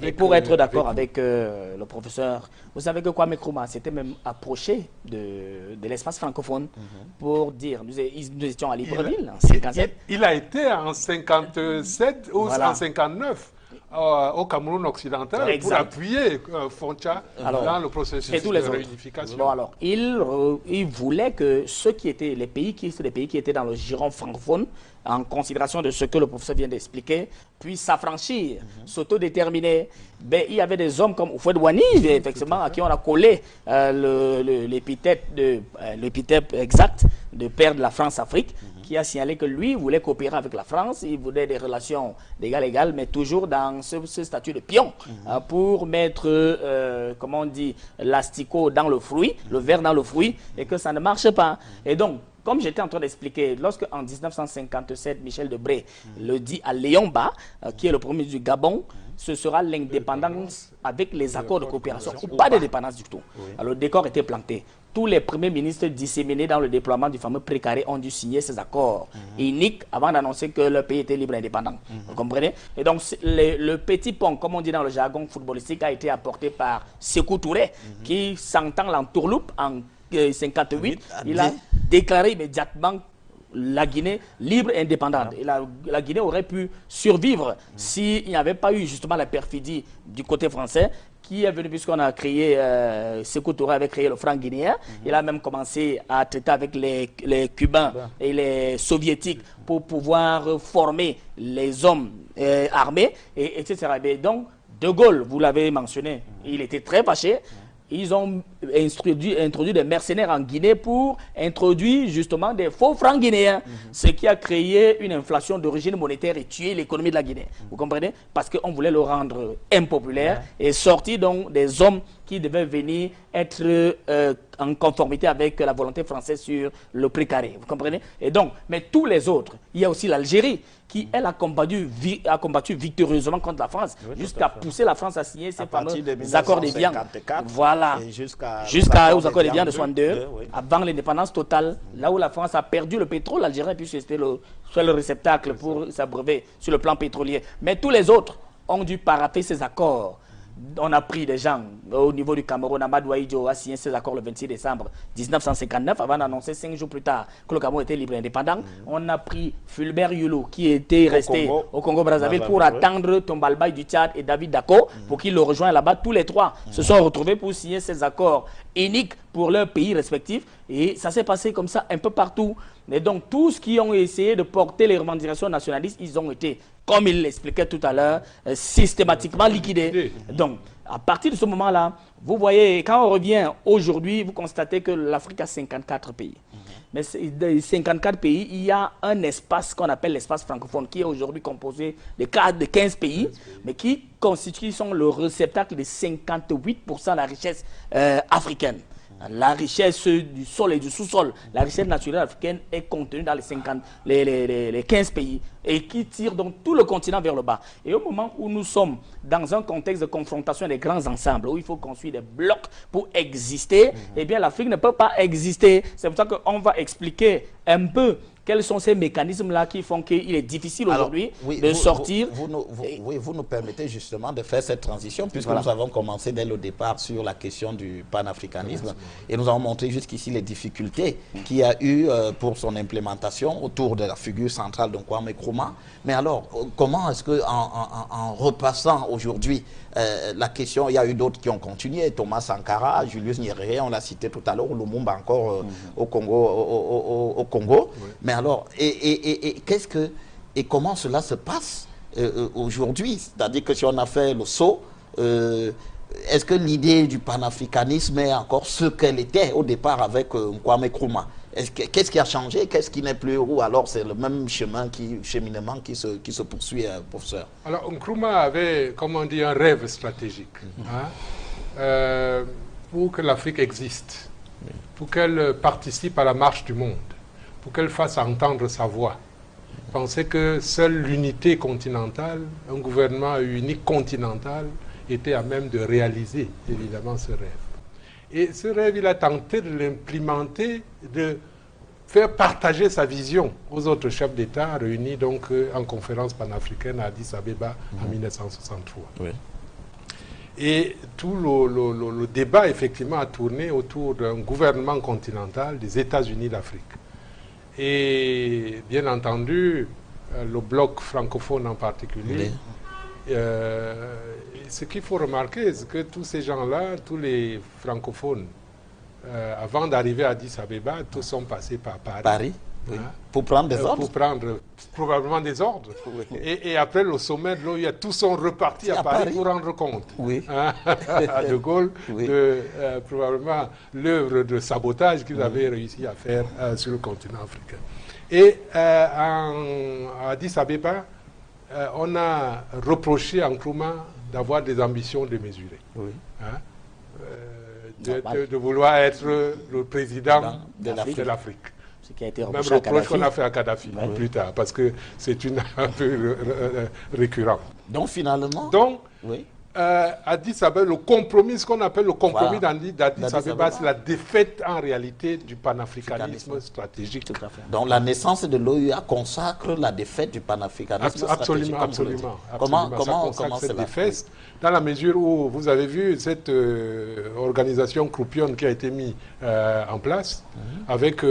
[SPEAKER 3] Et pour être d'accord avec le professeur, vous savez que Kwame Nkrumah s'était même approché de l'espace francophone pour dire, nous étions à Libreville en 57.
[SPEAKER 2] Il a été en 57 ou en 59 au Cameroun occidental pour appuyer Foncha dans le processus de réunification.
[SPEAKER 3] Bon, alors, il voulait que ceux qui étaient les pays qui étaient dans le giron francophone, en considération de ce que le professeur vient d'expliquer, puissent s'affranchir, s'autodéterminer. Ben, il y avait des hommes comme Houphouët Boigny, effectivement, à qui on a collé l'épithète exact de père de la France-Afrique, qui a signalé que lui voulait coopérer avec la France, il voulait des relations d'égal à égal, mais toujours dans ce statut de pion, pour mettre, comment on dit, l'asticot dans le fruit, le verre dans le fruit, et que ça ne marche pas. Et donc, comme j'étais en train d'expliquer, lorsque en 1957, Michel Debré le dit à Léon Ba, qui est le premier du Gabon, ce sera l'indépendance avec les accords de coopération, ou pas d'indépendance du tout. Alors le décor était planté. Tous les premiers ministres disséminés dans le déploiement du fameux précaré ont dû signer ces accords uniques avant d'annoncer que leur pays était libre et indépendant. Vous comprenez? Et donc le petit pont, comme on dit dans le jargon footballistique, a été apporté par Sékou Touré, qui s'entend l'entourloupe en 58, il a déclaré immédiatement la Guinée libre et indépendante. Et la Guinée aurait pu survivre s'il n'y avait pas eu justement la perfidie du côté français qui est venu, puisqu'on a créé, Sékou Touré avait créé le franc guinéen. Il a même commencé à traiter avec les Cubains et les Soviétiques pour pouvoir former les hommes armés, etc. Et donc, De Gaulle, vous l'avez mentionné, il était très fâché. Ils ont introduit des mercenaires en Guinée pour introduire justement des faux francs guinéens, ce qui a créé une inflation d'origine monétaire et tué l'économie de la Guinée. Vous comprenez? Parce qu'on voulait le rendre impopulaire et sortir donc des hommes qui devaient venir être en conformité avec la volonté française sur le précaré. Vous comprenez? Et donc, mais tous les autres, il y a aussi l'Algérie qui, elle, a combattu victorieusement contre la France, jusqu'à pousser la France à signer ces fameux accords d'Évian. Voilà. Jusqu'aux accords d'Évian de 62, avant l'indépendance totale, là où la France a perdu le pétrole algérien, puisque c'était le seul réceptacle pour s'abreuver sur le plan pétrolier. Mais tous les autres ont dû parapher ces accords. On a pris des gens au niveau du Cameroun. Amadou Ahidjo a signé ces accords le 26 décembre 1959, avant d'annoncer 5 jours plus tard que le Cameroun était libre et indépendant. On a pris Fulbert Yulu, qui était resté au Congo-Brazzaville pour attendre Tombalbaye du Tchad et David Dako pour qu'ils le rejoignent là-bas. Tous les trois se sont retrouvés pour signer ces accords uniques pour leurs pays respectifs. Et ça s'est passé comme ça un peu partout. Et donc, tous qui ont essayé de porter les revendications nationalistes, ils ont été, comme il l'expliquait tout à l'heure, systématiquement liquidés. Donc, à partir de ce moment-là, vous voyez, quand on revient aujourd'hui, vous constatez que l'Afrique a 54 pays. Mais dans 54 pays, il y a un espace qu'on appelle l'espace francophone, qui est aujourd'hui composé de 15 pays, mais qui sont le réceptacle de 58% de la richesse africaine. La richesse du sol et du sous-sol, la richesse naturelle africaine est contenue dans les 15 pays et qui tire donc tout le continent vers le bas. Et au moment où nous sommes dans un contexte de confrontation des grands ensembles, où il faut construire des blocs pour exister, eh bien l'Afrique ne peut pas exister. C'est pour ça qu'on va expliquer un peu quels sont ces mécanismes-là qui font qu'il est difficile aujourd'hui de sortir.
[SPEAKER 1] Vous nous permettez justement de faire cette transition, puisque nous avons commencé dès le départ sur la question du panafricanisme, et nous avons montré jusqu'ici les difficultés qu'il y a eu pour son implémentation autour de la figure centrale de Kwame Nkrumah. Mais alors, comment est-ce que, en repassant aujourd'hui la question, il y a eu d'autres qui ont continué, Thomas Sankara, Julius Nyerere, on l'a cité tout à l'heure, Lumumba encore au Congo. Mais alors, comment cela se passe aujourd'hui? C'est-à-dire que si on a fait le saut, est-ce que l'idée du panafricanisme est encore ce qu'elle était au départ avec Kwame Nkrumah? Qu'est-ce qui a changé? Qu'est-ce qui n'est plus? Ou alors c'est le même cheminement qui se poursuit, professeur?
[SPEAKER 2] Alors, Nkrumah avait, comme on dit, un rêve stratégique pour que l'Afrique existe, pour qu'elle participe à la marche du monde, pour qu'elle fasse entendre sa voix. Il pensait que seule l'unité continentale, un gouvernement unique continental, était à même de réaliser, évidemment, ce rêve. Et ce rêve, il a tenté de l'implémenter, de faire partager sa vision aux autres chefs d'État réunis donc en conférence panafricaine à Addis Abeba en 1963. Oui. Et tout le débat, effectivement, a tourné autour d'un gouvernement continental des États-Unis d'Afrique. Et bien entendu, le bloc francophone en particulier, ce qu'il faut remarquer, c'est que tous ces gens-là, tous les francophones, avant d'arriver à Addis Abeba, tous sont passés par Paris.
[SPEAKER 1] Paris, oui. Pour prendre des ordres.
[SPEAKER 2] Pour prendre probablement des ordres. Oui. Et après le sommet de l'OIA, tous sont repartis à Paris pour rendre compte à De Gaulle de probablement l'œuvre de sabotage qu'ils avaient réussi à faire sur le continent africain. Et à Addis Abeba, on a reproché à Nkrumah d'avoir des ambitions démesurées. Oui. De vouloir être le président de l'Afrique.
[SPEAKER 3] Ce qui a été
[SPEAKER 2] même reproche qu'on a fait à Kadhafi plus tard, parce que c'est un peu récurrent.
[SPEAKER 1] Donc finalement...
[SPEAKER 2] Addis Abeba, le compromis, ce qu'on appelle le compromis d'Addis Abeba, c'est la défaite en réalité du panafricanisme stratégique.
[SPEAKER 1] Tout à fait. Donc la naissance de l'OUA consacre la défaite du panafricanisme stratégique.
[SPEAKER 2] Absolument.
[SPEAKER 1] Comment
[SPEAKER 2] cette défaite, dans la mesure où vous avez vu cette organisation croupion qui a été mise en place, avec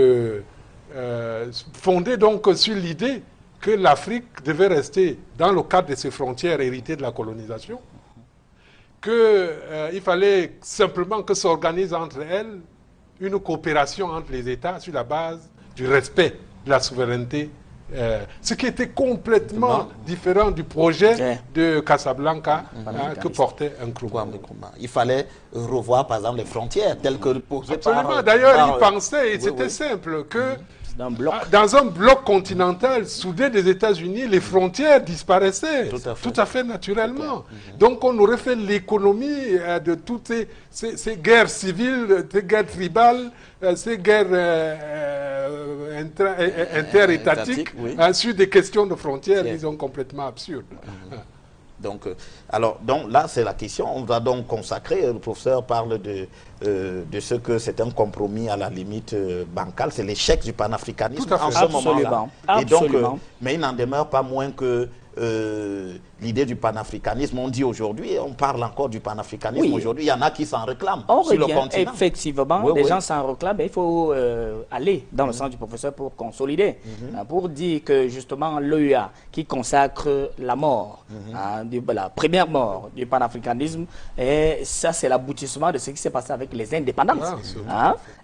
[SPEAKER 2] fondée donc sur l'idée que l'Afrique devait rester dans le cadre de ses frontières héritées de la colonisation, qu'il fallait simplement que s'organise entre elles une coopération entre les États sur la base du respect de la souveraineté, ce qui était complètement différent du projet de Casablanca que portait Nkrumah.
[SPEAKER 1] Il fallait revoir par exemple les frontières telles que posées par...
[SPEAKER 2] Absolument, d'ailleurs il pensait, et c'était simple, que dans un bloc continental soudé des États-Unis, les frontières disparaissaient tout à fait naturellement. Donc on aurait fait l'économie de toutes ces guerres civiles, ces guerres tribales, ces guerres interétatiques sur des questions de frontières, disons, complètement absurdes.
[SPEAKER 1] Donc là, c'est la question. On va donc consacrer, le professeur parle de ce que c'est un compromis à la limite bancal, c'est l'échec du panafricanisme en ce moment-là. Et donc, mais il n'en demeure pas moins que l'idée du panafricanisme, on dit aujourd'hui, on parle encore du panafricanisme aujourd'hui, il y en a qui s'en réclament sur le continent.
[SPEAKER 3] Effectivement, des gens s'en réclament, mais il faut aller dans le sens du professeur pour consolider, pour dire que justement l'OUA qui consacre la mort, la première mort du panafricanisme, et ça c'est l'aboutissement de ce qui s'est passé avec les indépendances.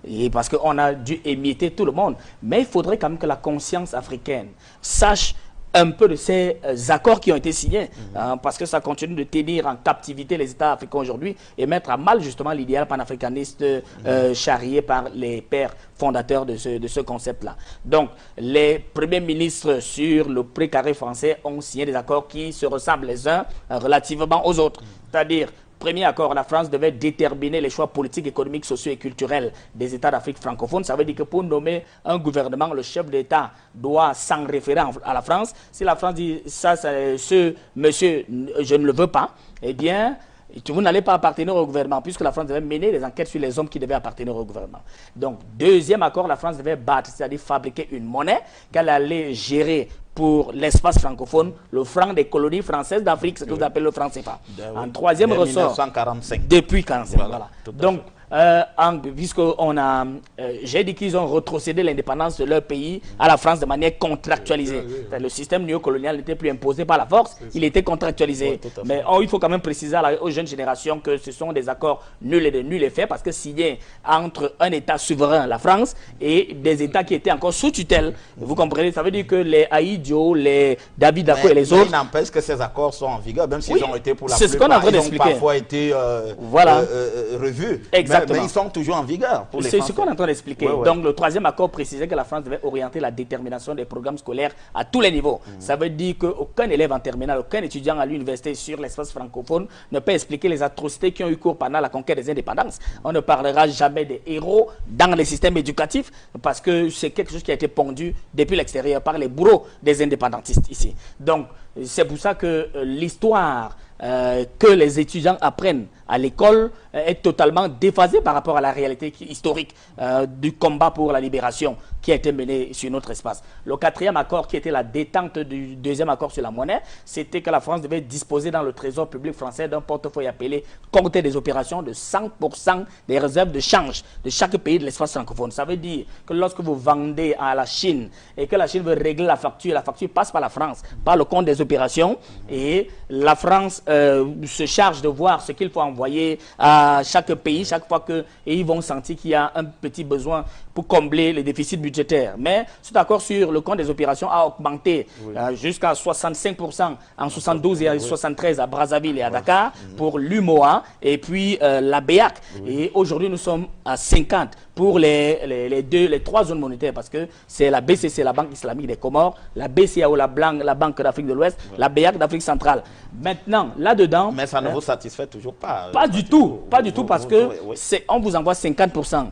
[SPEAKER 3] Et parce qu'on a dû émietter tout le monde, mais il faudrait quand même que la conscience africaine sache un peu de ces accords qui ont été signés, parce que ça continue de tenir en captivité les États africains aujourd'hui et mettre à mal justement l'idéal panafricaniste charrié par les pères fondateurs de ce concept-là. Donc, les premiers ministres sur le précaré français ont signé des accords qui se ressemblent les uns relativement aux autres. C'est-à-dire, premier accord, la France devait déterminer les choix politiques, économiques, sociaux et culturels des États d'Afrique francophone. Ça veut dire que pour nommer un gouvernement, le chef d'État doit s'en référer à la France. Si la France dit ça, ce monsieur, je ne le veux pas, eh bien, vous n'allez pas appartenir au gouvernement, puisque la France devait mener des enquêtes sur les hommes qui devaient appartenir au gouvernement. Donc, deuxième accord, la France devait battre, c'est-à-dire fabriquer une monnaie qu'elle allait gérer pour l'espace francophone, le franc des colonies françaises d'Afrique, c'est ce que vous appelez le franc CFA. En troisième ressort,
[SPEAKER 1] 1945.
[SPEAKER 3] Depuis 1945, voilà. Donc, puisqu'on a, j'ai dit qu'ils ont retrocédé l'indépendance de leur pays à la France de manière contractualisée. Le système néocolonial n'était plus imposé par la force, il était contractualisé. Mais il faut quand même préciser aux jeunes générations que ce sont des accords nuls et de nuls effets, parce que signés entre un État souverain, la France, et des États qui étaient encore sous tutelle. Vous comprenez, ça veut dire que les Aïdio, les David Dako et les autres...
[SPEAKER 1] Il n'empêche que ces accords sont en vigueur, même s'ils ont été pour la plupart,
[SPEAKER 3] ce qu'on a
[SPEAKER 1] ils ont parfois été revus.
[SPEAKER 3] Exactement. Exactement.
[SPEAKER 1] Mais ils sont toujours en vigueur pour les
[SPEAKER 3] C'est
[SPEAKER 1] Français.
[SPEAKER 3] ce qu'on est en train d'expliquer.
[SPEAKER 1] Ouais, ouais.
[SPEAKER 3] Donc, le troisième accord précisait que la France devait orienter la détermination des programmes scolaires à tous les niveaux. Ça veut dire qu'aucun élève en terminale, aucun étudiant à l'université sur l'espace francophone ne peut expliquer les atrocités qui ont eu cours pendant la conquête des indépendances. On ne parlera jamais des héros dans les systèmes éducatifs parce que c'est quelque chose qui a été pondu depuis l'extérieur par les bourreaux des indépendantistes ici. Donc, c'est pour ça que l'histoire que les étudiants apprennent à l'école est totalement déphasée par rapport à la réalité historique du combat pour la libération qui a été mené sur notre espace. Le quatrième accord, qui était la détente du deuxième accord sur la monnaie, c'était que la France devait disposer dans le trésor public français d'un portefeuille appelé compte des opérations de 100% des réserves de change de chaque pays de l'espace francophone. Ça veut dire que lorsque vous vendez à la Chine et que la Chine veut régler la facture passe par la France, par le compte des opérations, et la France se charge de voir ce qu'il faut envoyer à chaque pays chaque fois qu'ils vont sentir qu'il y a un petit besoin pour combler les déficits budgétaires. Mais cet accord sur le compte des opérations a augmenté jusqu'à 65% en 72 et 73 à Brazzaville et à Dakar pour l'UMOA et puis la BEAC. Et aujourd'hui, nous sommes à 50 pour les trois zones monétaires parce que c'est la BCC, la Banque islamique des Comores, la BCAO, la Banque d'Afrique de l'Ouest, la BEAC d'Afrique centrale. Maintenant, là-dedans...
[SPEAKER 1] Mais ça ne vous satisfait toujours pas.
[SPEAKER 3] Pas du tout, parce que on vous envoie 50%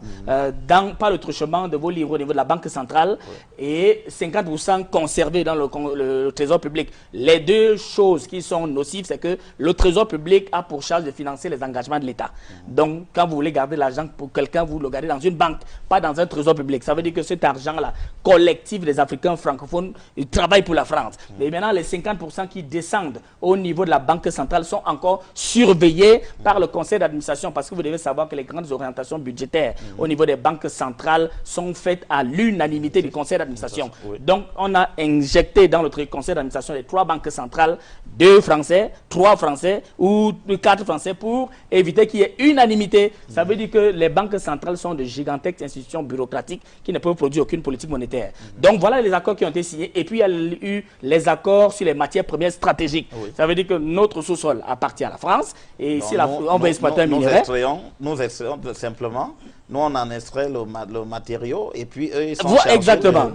[SPEAKER 3] par le truchement de vos livres au niveau de la Banque centrale et 50% conservés dans le trésor public. Les deux choses qui sont nocives, c'est que le trésor public a pour charge de financer les engagements de l'État. Donc, quand vous voulez garder l'argent pour quelqu'un, vous le gardez dans une banque, pas dans un trésor public. Ça veut dire que cet argent-là, collectif des Africains francophones, ils travaillent pour la France. Mais maintenant, les 50% qui descendent au niveau de la Banque centrale sont encore surveillés par le conseil d'administration parce que vous devez savoir que les grandes orientations budgétaires au niveau des banques centrales sont faites à l'unanimité du conseil d'administration. Donc, on a injecté dans le conseil d'administration les 3 banques centrales, 2 Français, 3 Français ou 4 Français pour éviter qu'il y ait unanimité. Ça veut dire que les banques centrales sont de gigantesques institutions bureaucratiques qui ne peuvent produire aucune politique monétaire. Donc, voilà les accords qui ont été signés. Et puis, il y a eu les accords sur les matières premières stratégiques. Ça veut dire que notre sous-sol appartient à la France et ici, on va exploiter un minerai.
[SPEAKER 1] Nous extrayons simplement. Nous, on en extrait le matériau et puis eux, ils sont
[SPEAKER 3] exactement.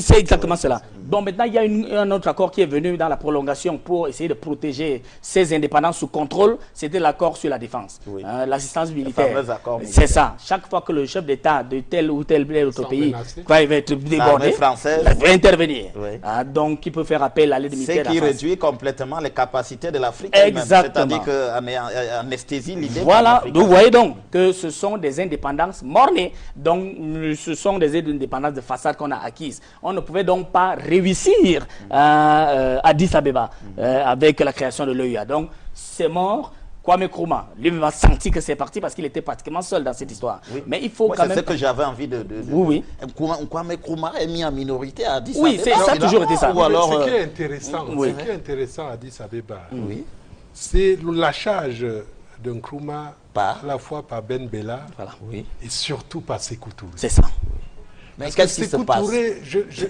[SPEAKER 3] C'est exactement cela. Donc maintenant, il y a un autre accord qui est venu dans la prolongation pour essayer de protéger ces indépendances sous contrôle. C'était l'accord sur la défense, l'assistance militaire. C'est ça. Chaque fois que le chef d'État de tel ou tel autre pays va être débordé, il va intervenir. Donc, il peut faire appel à l'aide militaire.
[SPEAKER 1] C'est qui réduit complètement les capacités de l'Afrique.
[SPEAKER 3] Exactement.
[SPEAKER 1] C'est-à-dire qu'en anesthésie l'idée.
[SPEAKER 3] Voilà. Vous voyez donc que ce sont des indépendances mornées. Donc, ce sont des indépendances de façade qu'on a acquises. On ne pouvait donc pas réussir à Addis Abeba avec la création de l'OUA. Donc, c'est mort. Kwame Nkrumah, lui-même a senti que c'est parti parce qu'il était pratiquement seul dans cette histoire. Mais il faut quand même...
[SPEAKER 1] C'est ce que j'avais envie de... Kwame Nkrumah est mis en minorité à Addis Abeba.
[SPEAKER 3] Oui, ça a toujours été ça.
[SPEAKER 2] Ce qui est intéressant, à Addis Abeba, c'est le lâchage de Nkrumah à la fois par Ben Bella et surtout par Sékou Touré.
[SPEAKER 3] C'est ça.
[SPEAKER 1] Mais qu'est-ce qui se passe?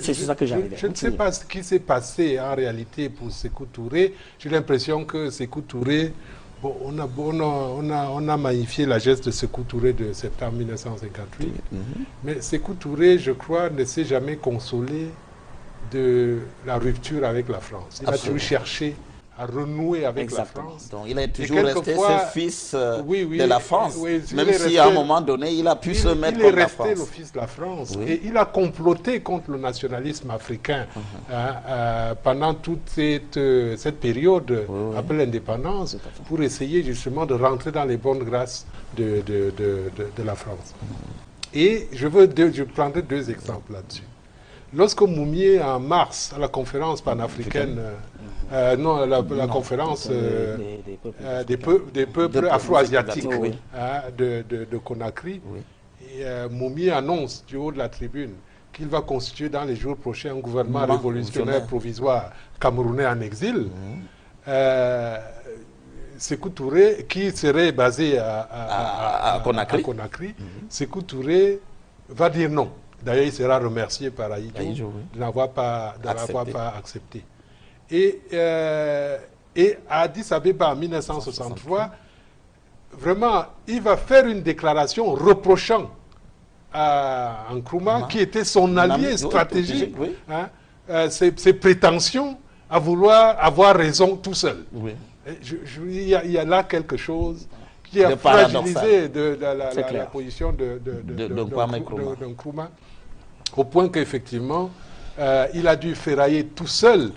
[SPEAKER 3] C'est ça que j'arrivais.
[SPEAKER 2] Je ne sais pas ce qui s'est passé en réalité pour Sékou Touré. J'ai l'impression que Sékou Touré, on a magnifié la geste de Sékou Touré de septembre 1958. Mais Sékou Touré, je crois, ne s'est jamais consolé de la rupture avec la France. Il a toujours cherché à renouer avec la France.
[SPEAKER 1] Donc il est toujours resté ce fils de la France, même si à un moment donné, il a pu se mettre contre la France.
[SPEAKER 2] Il est resté le fils de la France et il a comploté contre le nationalisme africain pendant toute cette période après l'indépendance pour essayer justement de rentrer dans les bonnes grâces de la France. Et je prendrai 2 exemples là-dessus. Lorsque Moumié, en mars, à la conférence panafricaine, la conférence des peuples afro-asiatiques de Conakry, Moumié annonce du haut de la tribune qu'il va constituer dans les jours prochains un gouvernement révolutionnaire provisoire camerounais en exil. Sékou Touré, qui serait basé à Conakry, Sékou Touré va dire non. D'ailleurs, il sera remercié par Ahidjo de n'avoir pas accepté. Et à Addis Abeba en 1963, vraiment, il va faire une déclaration reprochant à Nkrumah, qui était son allié stratégique,
[SPEAKER 1] oui.
[SPEAKER 2] Hein, ses prétentions à vouloir avoir raison tout seul.
[SPEAKER 1] Oui.
[SPEAKER 2] Il y a là quelque chose qui a fragilisé la position de Nkrumah, au point qu'effectivement, il a dû ferrailler tout seul.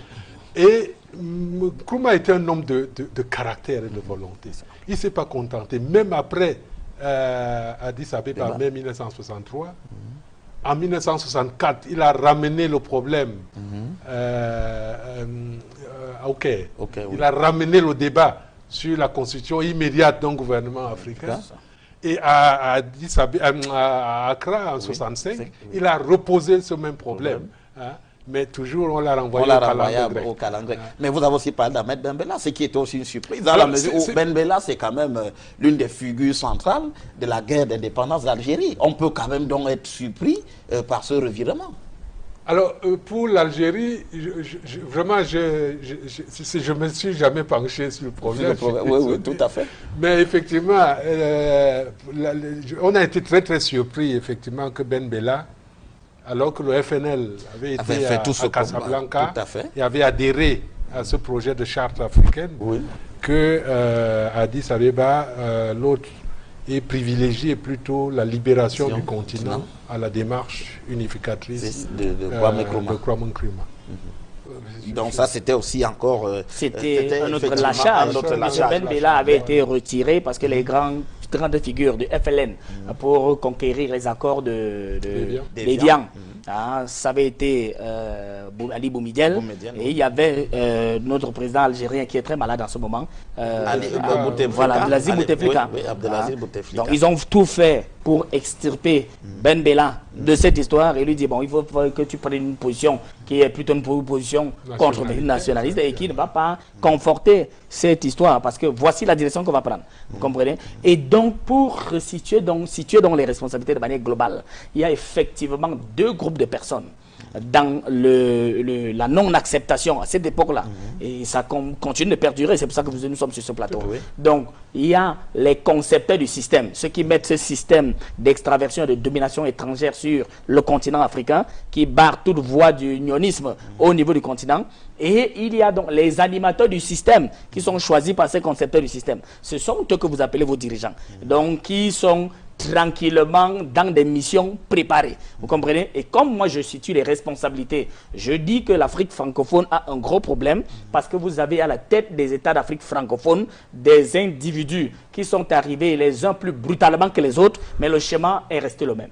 [SPEAKER 2] Et Nkrumah était un homme de caractère et de volonté. Il ne s'est pas contenté, même après Addis Abeba, mai 1963. En 1964, il a ramené le problème au Caire. Il a ramené le débat sur la constitution immédiate d'un gouvernement africain. Et à Accra, en 1965, il a reposé ce même problème. Hein, mais toujours, on l'a renvoyé au
[SPEAKER 1] calendrier. Mais vous avez aussi parlé d'Ahmed Ben Bella, ce qui était aussi une surprise. Dans la mesure où Ben Bella, c'est quand même l'une des figures centrales de la guerre d'indépendance d'Algérie. On peut quand même donc être surpris par ce revirement.
[SPEAKER 2] Alors, pour l'Algérie, vraiment, je ne me suis jamais penché sur le problème.
[SPEAKER 1] Oui, tout à fait.
[SPEAKER 2] Mais effectivement, on a été très, très surpris, effectivement, que Ben Bella, alors que le FNL avait été à Casablanca et avait adhéré à ce projet de charte africaine, que Addis Abeba, l'autre, est privilégié plutôt la libération du continent à la démarche unificatrice de Kwame Nkrumah.
[SPEAKER 1] Donc ça, c'était aussi encore...
[SPEAKER 3] c'était un autre lâchage. M. Ben Bella avait été retiré parce que les grandes figures du FLN pour conquérir les accords d'Évian, ça avait été Ali Boumedienne, et il y avait notre président algérien qui est très malade en ce moment, Abdelaziz Bouteflika. Donc ils ont tout fait pour extirper Ben Bella de cette histoire et lui dire bon, il faut que tu prennes une position qui est plutôt une position contre les nationalistes et qui ne va pas conforter cette histoire, parce que voici la direction qu'on va prendre. Vous comprenez? Et donc, pour situer les responsabilités de manière globale, il y a effectivement deux groupes de personnes dans la non-acceptation à cette époque-là. Et ça continue de perdurer, c'est pour ça que nous sommes sur ce plateau. Donc, il y a les concepteurs du système, ceux qui mettent ce système d'extraversion et de domination étrangère sur le continent africain, qui barrent toute voie du unionisme au niveau du continent. Et il y a donc les animateurs du système qui sont choisis par ces concepteurs du système. Ce sont eux que vous appelez vos dirigeants. Donc, qui sont tranquillement dans des missions préparées. Vous comprenez? Et comme moi je situe les responsabilités, je dis que l'Afrique francophone a un gros problème parce que vous avez à la tête des États d'Afrique francophone des individus qui sont arrivés les uns plus brutalement que les autres, mais le schéma est resté le même.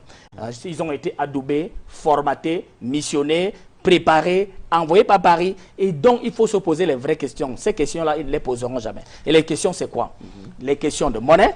[SPEAKER 3] Ils ont été adoubés, formatés, missionnés, préparés, envoyés par Paris, et donc il faut se poser les vraies questions. Ces questions-là, ils ne les poseront jamais. Et les questions, c'est quoi? Les questions de monnaie.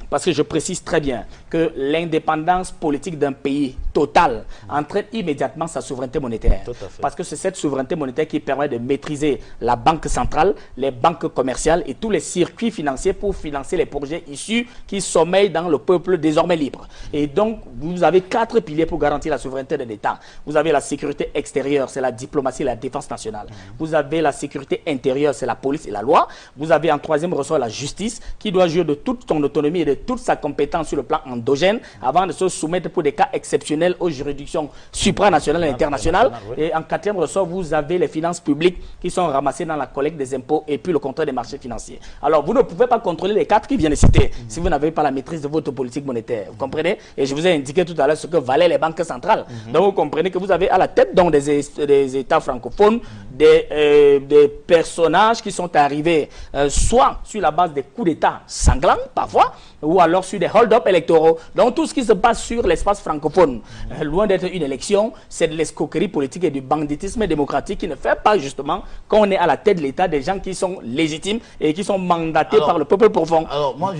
[SPEAKER 3] Parce que je précise très bien que l'indépendance politique d'un pays total entraîne immédiatement sa souveraineté monétaire. Parce que c'est cette souveraineté monétaire qui permet de maîtriser la banque centrale, les banques commerciales et tous les circuits financiers pour financer les projets issus qui sommeillent dans le peuple désormais libre. Et donc, vous avez 4 piliers pour garantir la souveraineté d'un État. Vous avez la sécurité extérieure, c'est la diplomatie et la défense nationale. Vous avez la sécurité intérieure, c'est la police et la loi. Vous avez en troisième ressort la justice qui doit jouir de toute son autonomie et de toute sa compétence sur le plan endogène avant de se soumettre pour des cas exceptionnels aux juridictions supranationales et internationales. Et en quatrième ressort, vous avez les finances publiques qui sont ramassées dans la collecte des impôts et puis le contrôle des marchés financiers. Alors, vous ne pouvez pas contrôler les 4 qui viennent de citer si vous n'avez pas la maîtrise de votre politique monétaire. Vous comprenez? Et je vous ai indiqué tout à l'heure ce que valaient les banques centrales. Donc, vous comprenez que vous avez à la tête donc, des États francophones des personnages qui sont arrivés soit sur la base des coups d'État sanglants, parfois, ou alors sur des hold-up électoraux. Donc tout ce qui se passe sur l'espace francophone, loin d'être une élection, c'est de l'escroquerie politique et du banditisme démocratique qui ne fait pas justement qu'on est à la tête de l'État des gens qui sont légitimes et qui sont mandatés par le peuple profond.
[SPEAKER 1] Alors moi,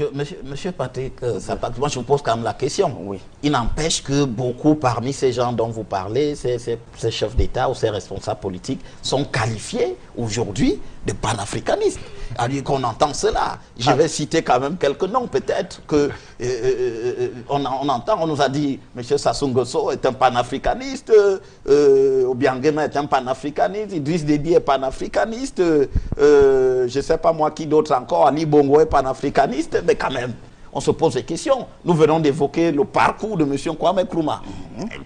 [SPEAKER 1] monsieur Patrick, moi je vous pose quand même la question. Il n'empêche que beaucoup parmi ces gens dont vous parlez, ces chefs d'État ou ces responsables politiques sont qualifiés aujourd'hui de panafricanistes. Alors qu'on entend cela. Je vais citer quand même quelques noms, peut-être que on entend, on nous a dit, M. Sassou Nguesso est un panafricaniste, Obiangema est un panafricaniste, Idriss Déby est panafricaniste, je ne sais pas moi qui d'autre encore, Ali Bongo est panafricaniste, mais quand même, on se pose des questions. Nous venons d'évoquer le parcours de M. Kwame Nkrumah.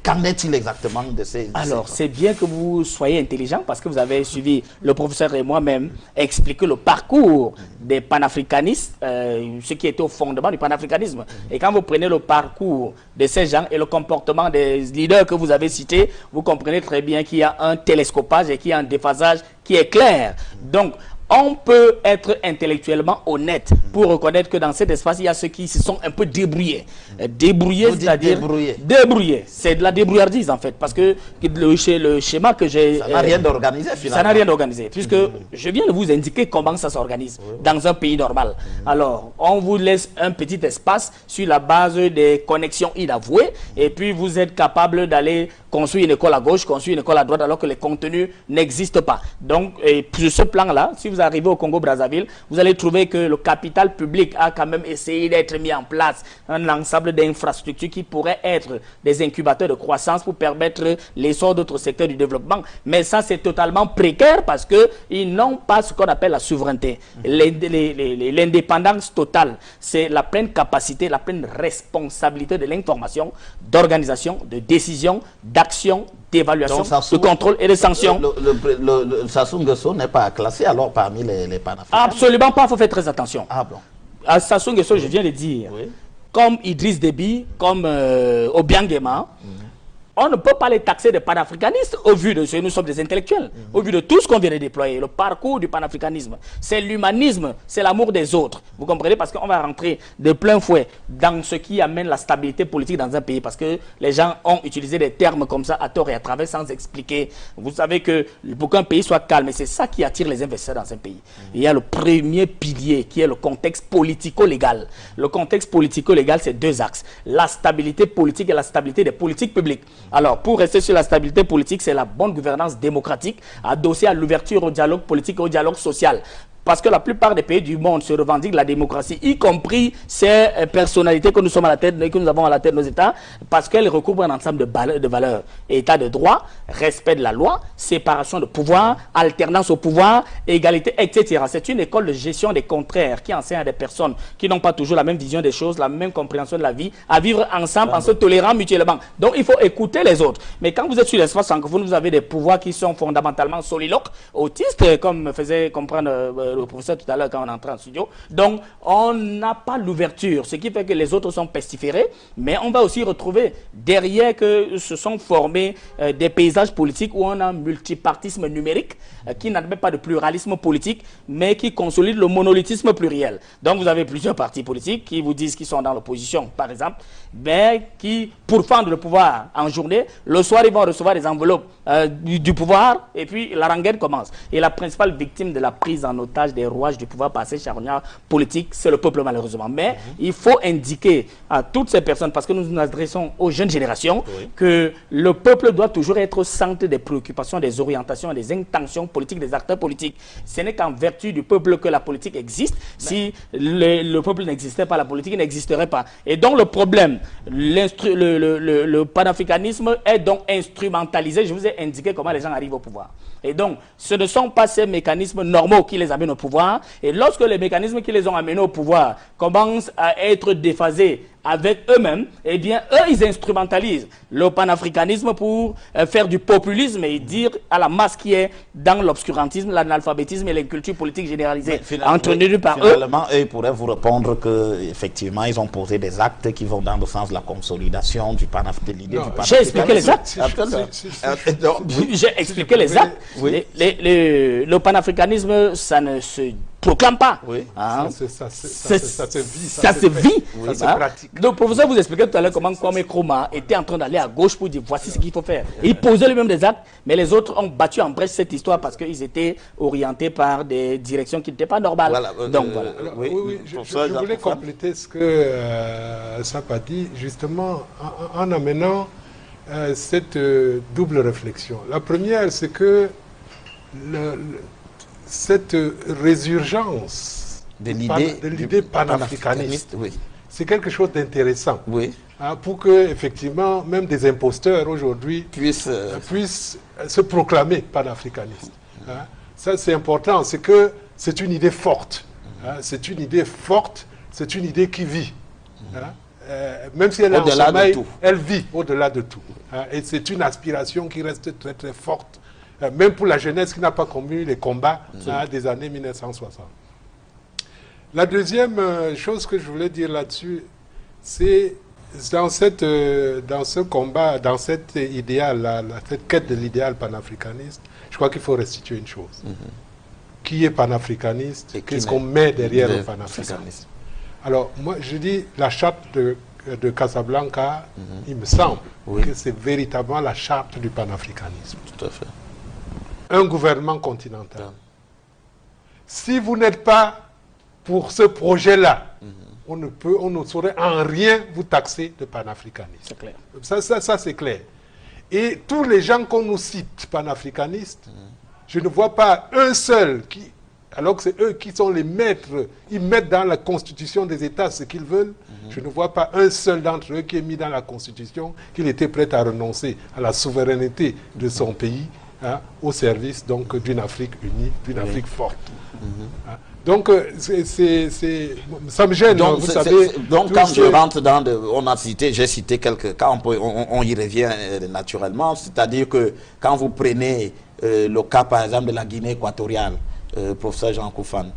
[SPEAKER 1] Qu'en est-il exactement de ces...
[SPEAKER 3] Alors, c'est bien que vous soyez intelligent parce que vous avez suivi le professeur et moi-même expliquer le parcours des panafricanistes, ce qui était au fondement du panafricanisme. Et quand vous prenez le parcours de ces gens et le comportement des leaders que vous avez cités, vous comprenez très bien qu'il y a un télescopage et qu'il y a un déphasage qui est clair. Donc, on peut être intellectuellement honnête pour reconnaître que dans cet espace, il y a ceux qui se sont un peu débrouillés. Débrouillés, c'est-à-dire... Débrouillés. C'est de la débrouillardise, en fait. Parce que le schéma que j'ai...
[SPEAKER 1] Ça n'a rien d'organisé, finalement.
[SPEAKER 3] Ça n'a rien d'organisé. Puisque je viens de vous indiquer comment ça s'organise dans un pays normal. Alors, on vous laisse un petit espace sur la base des connexions inavouées. Et puis, vous êtes capable d'aller construire une école à gauche, construire une école à droite, alors que les contenus n'existent pas. Donc, sur ce plan-là, si vous arrivez au Congo-Brazzaville, vous allez trouver que le capital public a quand même essayé d'être mis en place un ensemble d'infrastructures qui pourraient être des incubateurs de croissance pour permettre l'essor d'autres secteurs du développement. Mais ça, c'est totalement précaire parce qu'ils n'ont pas ce qu'on appelle la souveraineté. L'indépendance totale, c'est la pleine capacité, la pleine responsabilité de l'information, d'organisation, de décision, d'action, d'évaluation, de contrôle et de sanctions.
[SPEAKER 1] Le Sassou Nguesso n'est pas classé alors parmi les panafricains?
[SPEAKER 3] Absolument pas, il faut faire très attention.
[SPEAKER 1] Ah bon?
[SPEAKER 3] À Sassou Nguesso, je viens de dire, comme Idriss Déby, comme Obiangema, on ne peut pas les taxer de panafricanistes au vu de ce que nous sommes des intellectuels, au vu de tout ce qu'on vient de déployer. Le parcours du panafricanisme, c'est l'humanisme, c'est l'amour des autres. Vous comprenez? Parce qu'on va rentrer de plein fouet dans ce qui amène la stabilité politique dans un pays. Parce que les gens ont utilisé des termes comme ça à tort et à travers sans expliquer. Vous savez que pour qu'un pays soit calme, et c'est ça qui attire les investisseurs dans un pays. Il y a le premier pilier qui est le contexte politico-légal. Le contexte politico-légal, c'est deux axes. La stabilité politique et la stabilité des politiques publiques. Alors, pour rester sur la stabilité politique, c'est la bonne gouvernance démocratique adossée à l'ouverture au dialogue politique et au dialogue social. Parce que la plupart des pays du monde se revendiquent la démocratie, y compris ces personnalités que nous sommes à la tête, que nous avons à la tête de nos États, parce qu'elles recouvrent un ensemble de valeurs. État de droit, respect de la loi, séparation de pouvoir, alternance au pouvoir, égalité, etc. C'est une école de gestion des contraires qui enseigne à des personnes qui n'ont pas toujours la même vision des choses, la même compréhension de la vie, à vivre ensemble en se tolérant mutuellement. Donc il faut écouter les autres. Mais quand vous êtes sur l'espace francophone, vous avez des pouvoirs qui sont fondamentalement soliloques, autistes, comme me faisait comprendre le professeur tout à l'heure quand on entre en studio. Donc, on n'a pas l'ouverture, ce qui fait que les autres sont pestiférés, mais on va aussi retrouver derrière que se sont formés des paysages politiques où on a un multipartisme numérique qui n'admet pas de pluralisme politique, mais qui consolide le monolithisme pluriel. Donc, vous avez plusieurs partis politiques qui vous disent qu'ils sont dans l'opposition, par exemple, mais qui pourfendent le pouvoir en journée. Le soir, ils vont recevoir des enveloppes du pouvoir, et puis la rengaine commence. Et la principale victime de la prise en otage des rouages du pouvoir par ces charnières politiques, c'est le peuple malheureusement. Mais il faut indiquer à toutes ces personnes, parce que nous nous adressons aux jeunes générations, que le peuple doit toujours être au centre des préoccupations, des orientations et des intentions politiques des acteurs politiques. Ce n'est qu'en vertu du peuple que la politique existe. Si le peuple n'existait pas, la politique n'existerait pas. Et donc le problème, le panafricanisme est donc instrumentalisé. Je vous ai indiqué comment les gens arrivent au pouvoir. Et donc, ce ne sont pas ces mécanismes normaux qui les amènent au pouvoir. Et lorsque les mécanismes qui les ont amenés au pouvoir commencent à être déphasés avec eux-mêmes, eh bien, eux, ils instrumentalisent le panafricanisme pour faire du populisme et dire à la masse qui est dans l'obscurantisme, l'analphabétisme et les cultures politiques généralisées entretenues par eux.
[SPEAKER 1] Finalement, eux pourraient vous répondre qu'effectivement, ils ont posé des actes qui vont dans le sens de la consolidation du panafricanisme.
[SPEAKER 3] J'ai expliqué les actes. J'ai expliqué les actes. Le panafricanisme, ça ne se proclame pas. Hein? Ça se vit.
[SPEAKER 2] Ça se pratique.
[SPEAKER 3] Donc, professeur, vous expliquez tout à l'heure comment Kwame Nkrumah était en train d'aller à gauche pour dire voici ce qu'il faut faire. Il posait lui-même des actes, mais les autres ont battu en brèche cette histoire parce qu'ils étaient orientés par des directions qui n'étaient pas normales. Voilà,
[SPEAKER 2] donc voilà. Je voulais compléter ce que Sap a dit, justement, en amenant cette double réflexion. La première, c'est que cette résurgence
[SPEAKER 1] de
[SPEAKER 2] l'idée panafricaniste,
[SPEAKER 1] oui.
[SPEAKER 2] c'est quelque chose d'intéressant.
[SPEAKER 1] Oui.
[SPEAKER 2] Hein, pour que, effectivement, même des imposteurs aujourd'hui puissent se proclamer panafricanistes. Hein. Ça, c'est important. C'est que c'est une idée forte. Hein. C'est une idée forte. C'est une idée qui vit. Hein. Même si elle est en sommeil, elle vit au-delà de tout. Hein. Et c'est une aspiration qui reste très, très forte. Même pour la jeunesse qui n'a pas connu les combats des années 1960. La deuxième chose que je voulais dire là-dessus, c'est dans ce combat, dans cet idéal, cette quête de l'idéal panafricaniste, je crois qu'il faut restituer une chose. Qui est panafricaniste? Qu'est-ce qu'on met derrière le panafricanisme? Alors, moi, je dis la charte de Casablanca, il me semble que c'est véritablement la charte du panafricanisme.
[SPEAKER 1] Tout à fait.
[SPEAKER 2] Un gouvernement continental. Si vous n'êtes pas pour ce projet-là, on ne saurait en rien vous taxer de panafricanisme.
[SPEAKER 3] C'est clair.
[SPEAKER 2] Ça c'est clair. Et tous les gens qu'on nous cite panafricanistes, je ne vois pas un seul qui, alors que c'est eux qui sont les maîtres, ils mettent dans la constitution des États ce qu'ils veulent, je ne vois pas un seul d'entre eux qui ait mis dans la constitution qu'il était prêt à renoncer à la souveraineté de son pays, hein, au service donc d'une Afrique unie, d'une Afrique forte. Hein. Donc, ça me gêne,
[SPEAKER 1] donc,
[SPEAKER 2] vous savez.
[SPEAKER 1] Donc, quand je rentre dans... j'ai cité quelques cas, on y revient naturellement. C'est-à-dire que quand vous prenez le cas, par exemple, de la Guinée équatoriale, professeur Jean Koufane,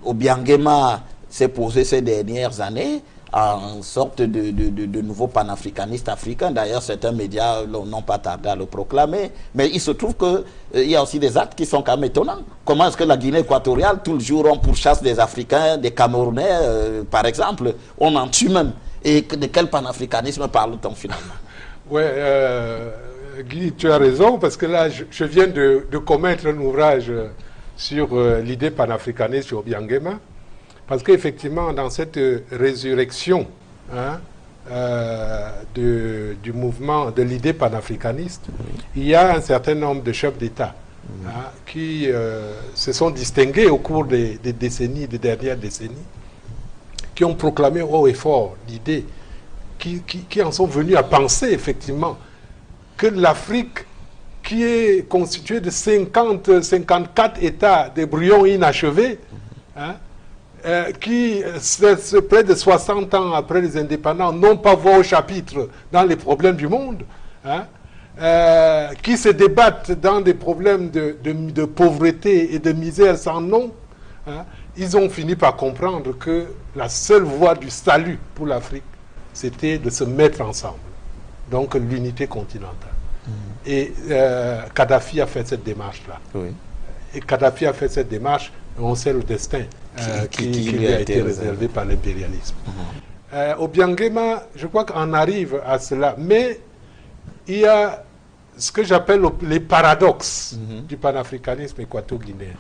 [SPEAKER 1] Obiangema s'est posé ces dernières années en sorte de nouveau panafricaniste africain. D'ailleurs, certains médias n'ont pas tardé à le proclamer. Mais il se trouve qu'il y a aussi des actes qui sont quand même étonnants. Comment est-ce que la Guinée équatoriale, tout le jour, on pourchasse des Africains, des Camerounais, par exemple, on en tue même. Et de quel panafricanisme parle-t-on finalement?
[SPEAKER 2] Oui, Guy, tu as raison, parce que là, je viens de commettre un ouvrage sur l'idée panafricaniste sur Obiangema. Parce qu'effectivement, dans cette résurrection du mouvement, de l'idée panafricaniste, il y a un certain nombre de chefs d'État qui se sont distingués au cours des dernières décennies, qui ont proclamé haut et fort l'idée, qui en sont venus à penser effectivement que l'Afrique, qui est constituée de 54 États, des brouillons inachevés, qui, près de 60 ans après les indépendants, n'ont pas voix au chapitre dans les problèmes du monde, qui se débattent dans des problèmes de pauvreté et de misère sans nom, ils ont fini par comprendre que la seule voie du salut pour l'Afrique, c'était de se mettre ensemble. Donc l'unité continentale. Et Kadhafi a fait cette démarche-là. Oui. Et Kadhafi a fait cette démarche, on sait le destin qui lui a été réservé par l'impérialisme. Obiangema, je crois qu'on arrive à cela, mais il y a ce que j'appelle les paradoxes du panafricanisme équato-guinéen.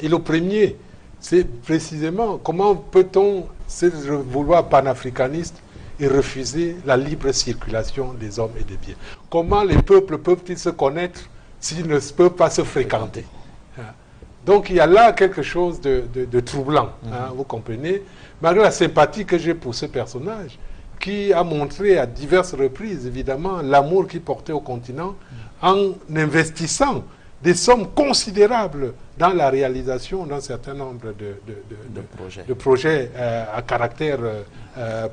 [SPEAKER 2] Et le premier, c'est précisément comment peut-on se vouloir panafricaniste et refuser la libre circulation des hommes et des biens. Comment les peuples peuvent-ils se connaître s'ils ne peuvent pas se fréquenter? Donc il y a là quelque chose de troublant, vous comprenez, malgré la sympathie que j'ai pour ce personnage, qui a montré à diverses reprises, évidemment, l'amour qu'il portait au continent, en investissant des sommes considérables dans la réalisation d'un certain nombre de projets à caractère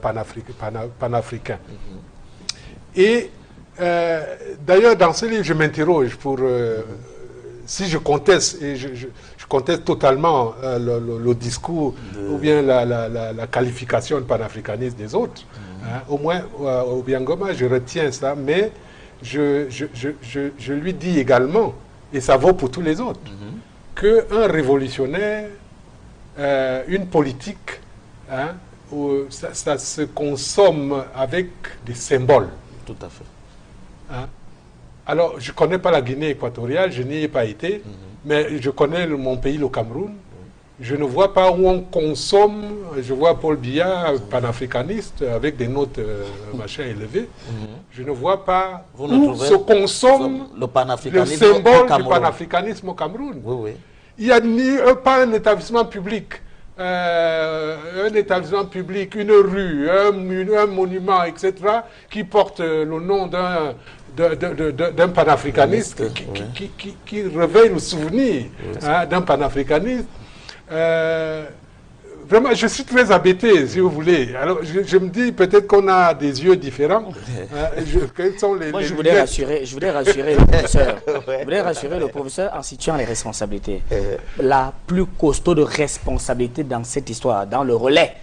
[SPEAKER 2] panafricain. Et d'ailleurs, dans ce livre, je m'interroge pour... si je conteste, et je conteste totalement le discours ou bien la qualification de panafricaniste des autres, au moins au Obiangema, je retiens ça, mais je lui dis également, et ça vaut pour tous les autres, qu'un révolutionnaire, une politique, où ça se consomme avec des symboles.
[SPEAKER 1] Tout à fait.
[SPEAKER 2] Alors, je ne connais pas la Guinée équatoriale, je n'y ai pas été, mais je connais mon pays, le Cameroun. Je ne vois pas où on consomme, je vois Paul Biya, panafricaniste, avec des notes machin élevées. Je ne vois pas où se consomme le symbole du panafricanisme au Cameroun.
[SPEAKER 1] Oui, oui.
[SPEAKER 2] il n'y a pas un établissement public. Un établissement public, une rue, un monument, etc., qui porte le nom d'un panafricaniste, qui réveille le souvenir d'un panafricaniste. Vraiment, je suis très embêté, si vous voulez. Alors, je me dis peut-être qu'on a des yeux différents. Quels sont les,
[SPEAKER 3] Moi,
[SPEAKER 2] les
[SPEAKER 3] je voudrais rassurer le professeur. Je voudrais rassurer le professeur en situant les responsabilités. La plus costaude responsabilité dans cette histoire, dans le relais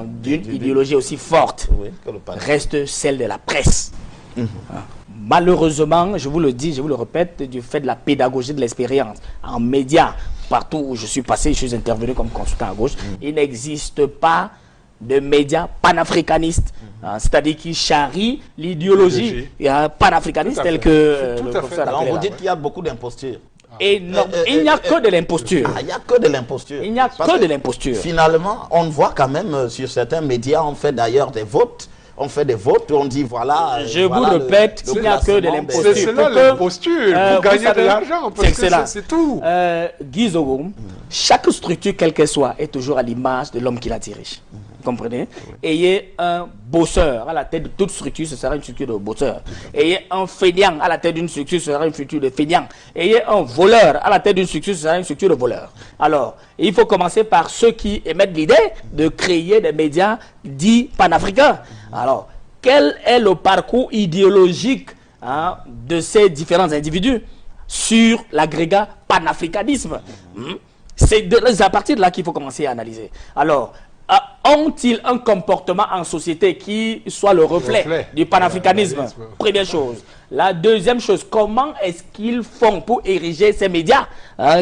[SPEAKER 3] d'une idéologie aussi forte, reste celle de la presse. Malheureusement, je vous le dis, je vous le répète, du fait de la pédagogie de l'expérience en médias, partout où je suis passé, je suis intervenu comme consultant à gauche, il n'existe pas de médias panafricanistes, c'est-à-dire qui charrient l'idéologie panafricaniste telle que le professeur a
[SPEAKER 1] appelé. Vous dites qu'il y a beaucoup d'imposture.
[SPEAKER 3] Et non, il n'y a que de l'imposture.
[SPEAKER 1] Il n'y a que de l'imposture.
[SPEAKER 3] Il n'y a que de l'imposture.
[SPEAKER 1] Finalement, on voit quand même sur certains médias, on fait d'ailleurs des votes. On fait des votes, on dit voilà.
[SPEAKER 3] Je vous répète qu'il n'y a que de l'imposture.
[SPEAKER 2] C'est cela l'imposture, pour gagner de l'argent, c'est tout.
[SPEAKER 3] Guy Zogoum, chaque structure, quelle qu'elle soit, est toujours à l'image de l'homme qui la dirige. Vous comprenez? Ayez un bosseur à la tête de toute structure, ce sera une structure de bosseur. Ayez un feignant à la tête d'une structure, ce sera une structure de feignant. Ayez un voleur à la tête d'une structure, ce sera une structure de voleur. Alors, il faut commencer par ceux qui émettent l'idée de créer des médias dits panafricains. Alors, quel est le parcours idéologique de ces différents individus sur l'agrégat panafricanisme? C'est à partir de là qu'il faut commencer à analyser. Alors, ont-ils un comportement en société qui soit le reflet du panafricanisme? Première chose. La deuxième chose, comment est-ce qu'ils font pour ériger ces médias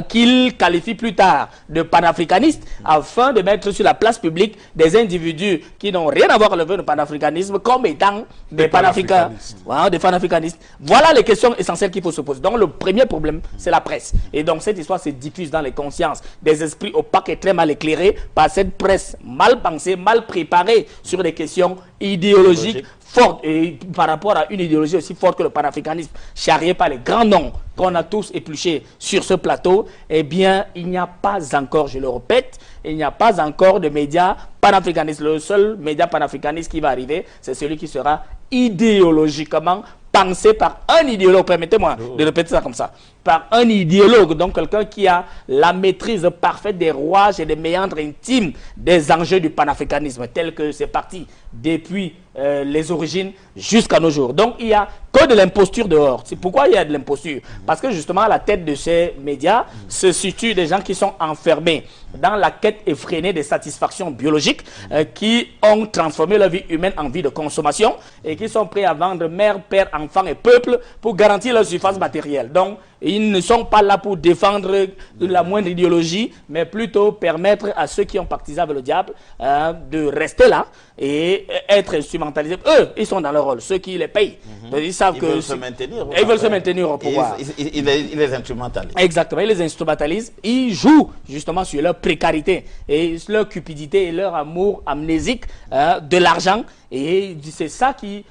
[SPEAKER 3] qu'ils qualifient plus tard de panafricanistes afin de mettre sur la place publique des individus qui n'ont rien à voir avec le panafricanisme comme étant des panafricanistes. Des panafricanistes. Voilà les questions essentielles qu'il faut se poser. Donc le premier problème, c'est la presse. Et donc cette histoire se diffuse dans les consciences des esprits opaques et très mal éclairés par cette presse mal pensée, mal préparée sur des questions idéologiques forte, et par rapport à une idéologie aussi forte que le panafricanisme, charrié par les grands noms qu'on a tous épluchés sur ce plateau, eh bien, il n'y a pas encore, je le répète, il n'y a pas encore de médias panafricanistes. Le seul média panafricaniste qui va arriver, c'est celui qui sera idéologiquement pensé par un idéologue, permettez-moi de répéter ça comme ça, par un idéologue, donc quelqu'un qui a la maîtrise parfaite des rouages et des méandres intimes des enjeux du panafricanisme, tel que c'est parti depuis les origines jusqu'à nos jours. Donc il n'y a que de l'imposture dehors. C'est pourquoi il y a de l'imposture. Parce que justement à la tête de ces médias se situent des gens qui sont enfermés dans la quête effrénée des satisfactions biologiques, qui ont transformé leur vie humaine en vie de consommation et qui sont prêts à vendre mère, père, enfant et peuple pour garantir leur surface matérielle. Donc ils ne sont pas là pour défendre la moindre idéologie, mais plutôt permettre à ceux qui ont pactisé avec le diable de rester là et être instrumentalisés. Eux, ils sont dans leur rôle, ceux qui les payent. Donc, ils savent
[SPEAKER 1] veulent se maintenir.
[SPEAKER 3] Ils veulent se maintenir au pouvoir.
[SPEAKER 1] Ils les instrumentalisent.
[SPEAKER 3] Exactement, ils les instrumentalisent. Ils jouent justement sur leur précarité et leur cupidité et leur amour amnésique de l'argent. Et c'est ça qui,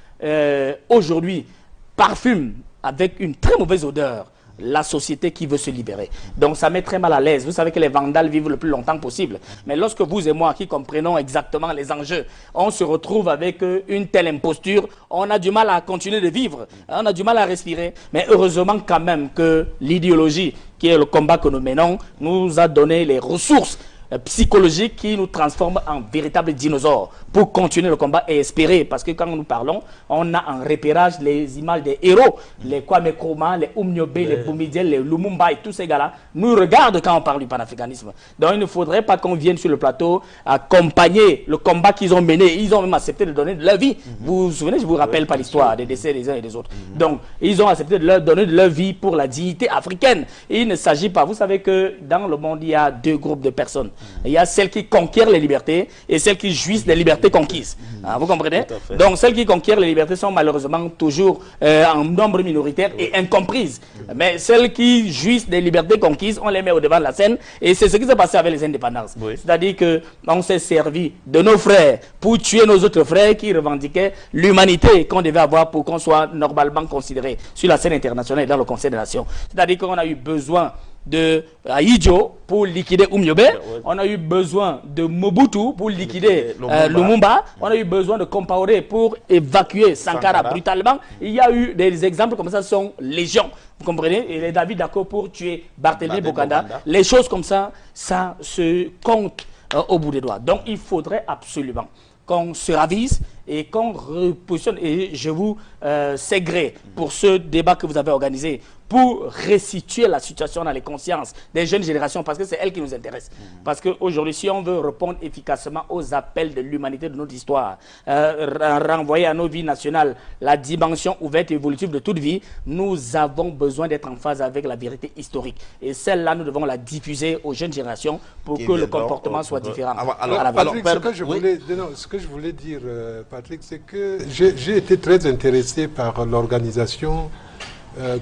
[SPEAKER 3] aujourd'hui, parfume avec une très mauvaise odeur la société qui veut se libérer. Donc ça met très mal à l'aise. Vous savez que les vandales vivent le plus longtemps possible. Mais lorsque vous et moi, qui comprenons exactement les enjeux, on se retrouve avec une telle imposture, on a du mal à continuer de vivre. On a du mal à respirer. Mais heureusement quand même que l'idéologie, qui est le combat que nous menons, nous a donné les ressources psychologique qui nous transforme en véritables dinosaures pour continuer le combat et espérer, parce que quand nous parlons, on a en repérage les images des héros, les Kwame Nkrumah, les Umnyobe, les Boumidiel, les Lumumba et tous ces gars-là nous regardent quand on parle du panafricanisme. Donc il ne faudrait pas qu'on vienne sur le plateau accompagner le combat qu'ils ont mené. Ils ont même accepté de donner de leur vie. Vous vous souvenez, je ne vous rappelle pas l'histoire des décès des uns et des autres. Donc ils ont accepté de leur donner de leur vie pour la dignité africaine. Et il ne s'agit pas, vous savez que dans le monde il y a deux groupes de personnes. Il y a celles qui conquièrent les libertés et celles qui jouissent des libertés conquises. Vous comprenez? Donc celles qui conquièrent les libertés sont malheureusement toujours en nombre minoritaire et incomprises. Mais celles qui jouissent des libertés conquises, on les met au devant de la scène. Et c'est ce qui s'est passé avec les indépendances. C'est-à-dire qu'on s'est servi de nos frères pour tuer nos autres frères qui revendiquaient l'humanité qu'on devait avoir pour qu'on soit normalement considéré sur la scène internationale et dans le Conseil des Nations. C'est-à-dire qu'on a eu besoin de Ahidjo pour liquider Oumyobé. On a eu besoin de Mobutu pour liquider Lumumba. On a eu besoin de Compaoré pour évacuer Sankara brutalement. Il y a eu des exemples comme ça, sont légion. Vous comprenez? Et les David Dako pour tuer Barthélemy Bokanda. Les choses comme ça, ça se compte au bout des doigts. Donc il faudrait absolument qu'on se ravise et qu'on repositionne. Et je vous sais gré pour ce débat que vous avez organisé pour restituer la situation dans les consciences des jeunes générations, parce que c'est elles qui nous intéressent. Parce qu'aujourd'hui, si on veut répondre efficacement aux appels de l'humanité de notre histoire, renvoyer à nos vies nationales la dimension ouverte et évolutive de toute vie, nous avons besoin d'être en phase avec la vérité historique. Et celle-là, nous devons la diffuser aux jeunes générations pour que le comportement soit différent.
[SPEAKER 2] Patrick, ce que je voulais dire, Patrick, c'est que j'ai été très intéressé par l'organisation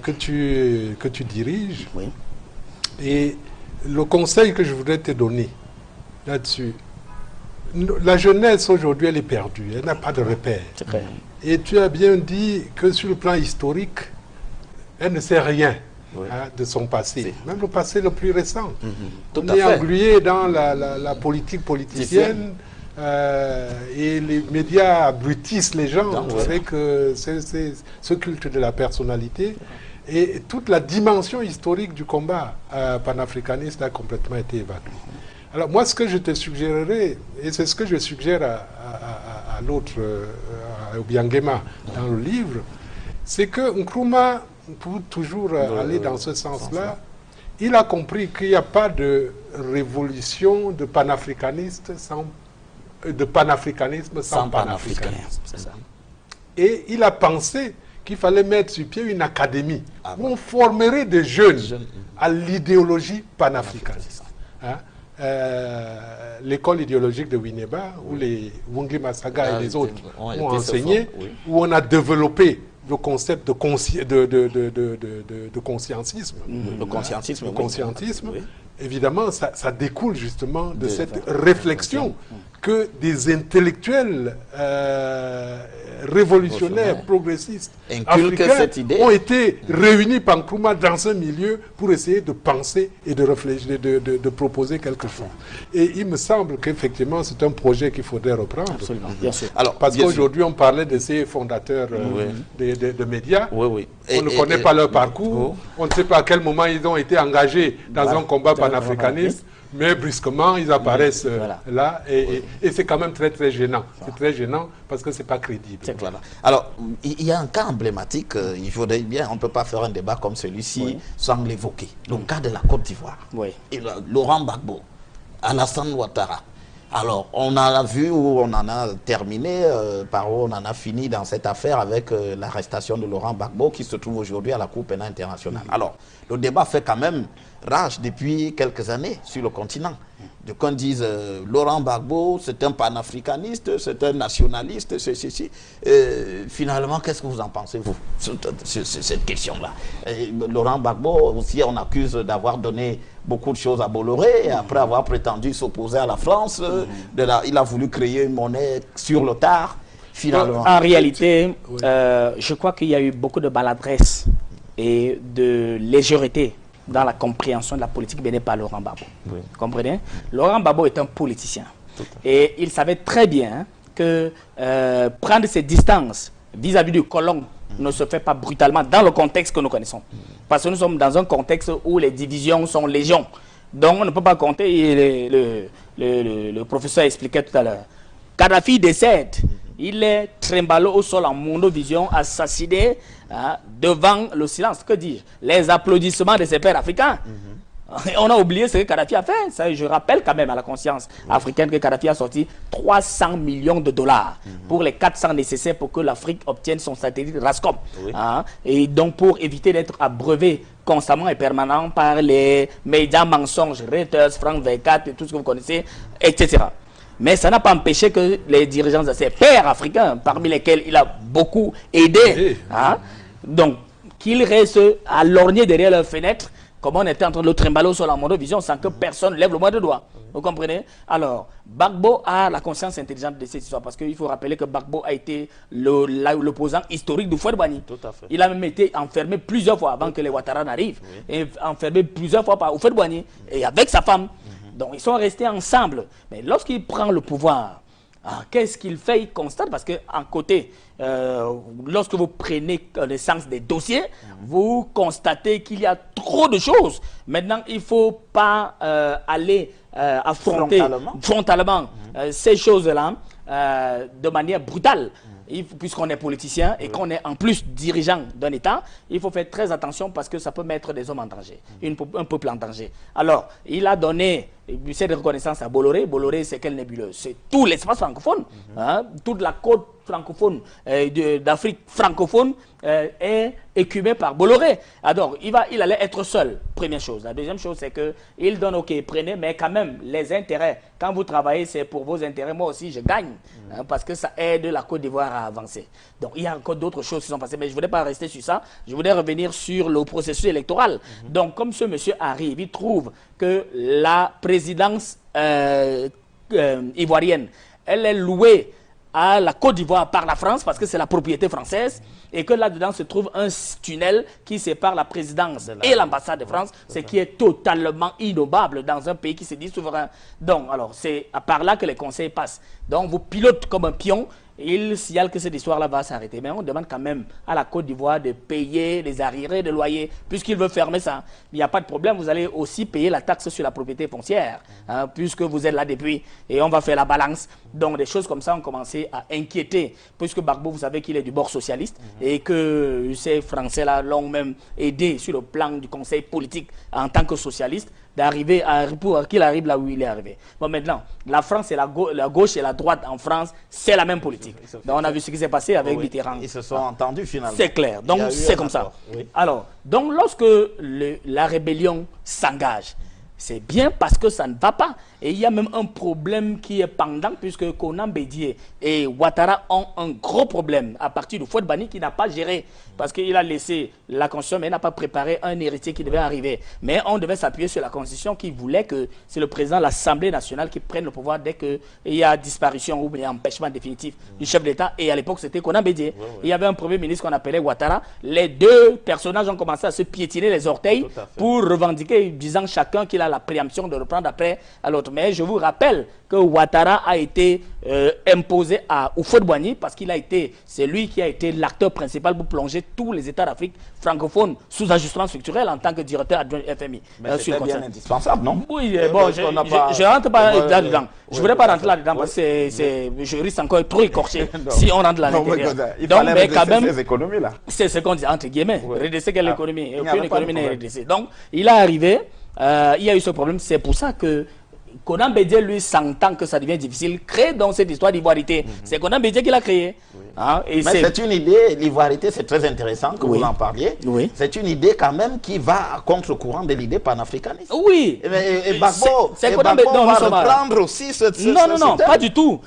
[SPEAKER 2] que tu diriges.
[SPEAKER 1] Oui.
[SPEAKER 2] Et le conseil que je voudrais te donner là-dessus, la jeunesse aujourd'hui, elle est perdue, elle n'a pas de repère. Et tu as bien dit que sur le plan historique, elle ne sait rien de son passé, même le passé le plus récent. On est englué dans la politique politicienne. Et les médias abrutissent les gens avec ce culte de la personnalité, et toute la dimension historique du combat panafricaniste a complètement été évacuée. Alors moi, ce que je te suggérerais, et c'est ce que je suggère à l'autre, à Obiangema dans le livre, c'est que Nkrumah, pour toujours aller dans ce sens-là, il a compris qu'il n'y a pas de révolution de panafricanisme sans panafricanisme.
[SPEAKER 1] C'est ça.
[SPEAKER 2] Et il a pensé qu'il fallait mettre sur pied une académie où on formerait des jeunes à l'idéologie panafricaniste. L'école idéologique de Winneba, où les Wungi Masaga et les autres ont enseigné, où on a développé le concept de conscientisme.
[SPEAKER 1] Le conscientisme.
[SPEAKER 2] Évidemment, ça découle justement de cette réflexion que des intellectuels révolutionnaires, progressistes, africains ont été réunis par Nkrumah dans un milieu pour essayer de penser et de réfléchir, de proposer quelque chose. Et il me semble qu'effectivement, c'est un projet qu'il faudrait reprendre.
[SPEAKER 3] Absolument, bien sûr.
[SPEAKER 2] Alors, parce qu'aujourd'hui, on parlait de ces fondateurs de médias. On ne connaît pas leur parcours. On ne sait pas à quel moment ils ont été engagés dans un combat panafricaniste. Mais brusquement, ils apparaissent là, et c'est quand même très très gênant. C'est très gênant parce que c'est pas crédible.
[SPEAKER 1] Alors, il y a un cas emblématique, il faudrait bien, on ne peut pas faire un débat comme celui-ci sans l'évoquer. Le cas de la Côte d'Ivoire. Et Laurent Gbagbo, Alassane Ouattara. Alors, on a vu où on en a terminé, par où on en a fini dans cette affaire avec l'arrestation de Laurent Gbagbo qui se trouve aujourd'hui à la Cour pénale internationale. Alors, le débat fait quand même rage depuis quelques années sur le continent. D'aucuns disent Laurent Gbagbo, c'est un panafricaniste, c'est un nationaliste, c'est ceci. Finalement, qu'est-ce que vous en pensez, vous, sur cette question-là? Laurent Gbagbo aussi, on accuse d'avoir donné beaucoup de choses à Bolloré, après avoir prétendu s'opposer à la France. Il a voulu créer une monnaie sur le tard. Finalement.
[SPEAKER 3] En réalité, je crois qu'il y a eu beaucoup de maladresse et de légèreté dans la compréhension de la politique menée par Laurent Gbagbo. Vous comprenez? Laurent Gbagbo est un politicien. Et il savait très bien que prendre ses distances vis-à-vis du colon ne se fait pas brutalement dans le contexte que nous connaissons. Parce que nous sommes dans un contexte où les divisions sont légion. Donc on ne peut pas compter, le professeur expliquait tout à l'heure. Kadhafi décède. Il est trimballé au sol en monovision, assassiné devant le silence. Que dis-je? Les applaudissements de ses pères africains. On a oublié ce que Kadhafi a fait. Ça, je rappelle quand même à la conscience africaine que Kadhafi a sorti 300 millions de dollars pour les 400 nécessaires pour que l'Afrique obtienne son satellite Rascom. Et donc pour éviter d'être abreuvé constamment et permanent par les médias mensonges, Reuters, France 24, tout ce que vous connaissez, etc. Mais ça n'a pas empêché que les dirigeants de ses pairs africains, parmi lesquels il a beaucoup aidé, donc qu'ils restent à lorgner derrière leurs fenêtres, comme on était en train de le trimballer sur la monovision sans que personne lève le moindre doigt. Vous comprenez? Alors, Gbagbo a la conscience intelligente de cette histoire parce qu'il faut rappeler que Gbagbo a été l'opposant historique de Houphouët-Boigny.
[SPEAKER 1] Tout à fait.
[SPEAKER 3] Il a même été enfermé plusieurs fois avant que les Ouattara n'arrivent. Et enfermé plusieurs fois par Houphouët-Boigny et avec sa femme. Donc, ils sont restés ensemble. Mais lorsqu'il prend le pouvoir, qu'est-ce qu'il fait? Il constate, parce qu'en côté, lorsque vous prenez connaissance des dossiers, vous constatez qu'il y a trop de choses. Maintenant, il ne faut pas aller affronter frontalement ces choses-là de manière brutale. Puisqu'on est politicien et qu'on est en plus dirigeant d'un État, il faut faire très attention parce que ça peut mettre des hommes en danger, un peuple en danger. Alors, il a donné cette reconnaissance à Bolloré. Bolloré, c'est quelle nébuleuse? C'est tout l'espace francophone, toute la côte francophone d'Afrique francophone est écumée par Bolloré. Alors, il allait être seul, première chose. La deuxième chose, c'est qu'il donne, ok, prenez, mais quand même, les intérêts, quand vous travaillez, c'est pour vos intérêts, moi aussi, je gagne, parce que ça aide la Côte d'Ivoire à avancer. Donc, il y a encore d'autres choses qui sont passées, mais je ne voulais pas rester sur ça, je voulais revenir sur le processus électoral. Donc, comme ce monsieur arrive, il trouve que la présidence ivoirienne, elle est louée à la Côte d'Ivoire par la France parce que c'est la propriété française et que là-dedans se trouve un tunnel qui sépare la présidence et l'ambassade de France, ce qui est totalement innommable dans un pays qui se dit souverain. Donc, alors, c'est à part là que les conseils passent. Donc, vous pilotez comme un pion. Il signale que cette histoire-là va s'arrêter. Mais on demande quand même à la Côte d'Ivoire de payer les arriérés de loyer, puisqu'il veut fermer ça. Il n'y a pas de problème, vous allez aussi payer la taxe sur la propriété foncière, puisque vous êtes là depuis, et on va faire la balance. Donc des choses comme ça ont commencé à inquiéter, puisque Gbagbo, vous savez qu'il est du bord socialiste, et que ces Français-là l'ont même aidé sur le plan du conseil politique en tant que socialiste, d'arriver pour qu'il arrive là où il est arrivé. Bon, maintenant, la France et la gauche et la droite en France, c'est la même politique. Donc, on a vu ce qui s'est passé avec Mitterrand.
[SPEAKER 1] Ils se sont entendus finalement.
[SPEAKER 3] C'est clair. Donc, c'est comme ça.
[SPEAKER 1] Oui.
[SPEAKER 3] Alors, donc, lorsque la rébellion s'engage, c'est bien parce que ça ne va pas. Et il y a même un problème qui est pendant, puisque Konan Bédié et Ouattara ont un gros problème à partir de Houphouët-Boigny qui n'a pas géré. Parce qu'il a laissé la Constitution, mais il n'a pas préparé un héritier qui devait arriver. Mais on devait s'appuyer sur la Constitution qui voulait que c'est le président de l'Assemblée nationale qui prenne le pouvoir dès qu'il y a disparition ou bien empêchement définitif du chef d'État. Et à l'époque, c'était Konan Bédié. Il y avait un premier ministre qu'on appelait Ouattara. Les deux personnages ont commencé à se piétiner les orteils pour revendiquer, disant chacun qu'il a la préemption de reprendre après à l'autre. Mais je vous rappelle que Ouattara a été imposé à Houphouët-Boigny parce qu'il a été, c'est lui qui a été l'acteur principal pour plonger tous les États d'Afrique francophones sous ajustement structurel en tant que directeur adjoint du FMI.
[SPEAKER 1] Mais c'était bien indispensable, non?
[SPEAKER 3] Oui, bon, je ne rentre pas là-dedans. Je ne voudrais pas rentrer là-dedans parce que je risque encore trop écorché si on rentre là-dedans.
[SPEAKER 1] Il fallait redresser ces économies-là.
[SPEAKER 3] C'est ce qu'on dit, entre guillemets. Redresser quelle économie? Aucune économie n'est redressée. Donc, il est arrivé, il y a eu ce problème. C'est pour ça que Konan Bédié, lui, sentant que ça devient difficile, crée donc cette histoire d'ivoirité. C'est Konan Bédié qui l'a créée.
[SPEAKER 1] Mais c'est une idée, l'ivoirité, c'est très intéressant que vous en parliez. C'est une idée quand même qui va à contre-courant de l'idée panafricaniste.
[SPEAKER 3] Oui.
[SPEAKER 1] Et Gbagbo va reprendre aussi ce
[SPEAKER 3] Non, pas du tout.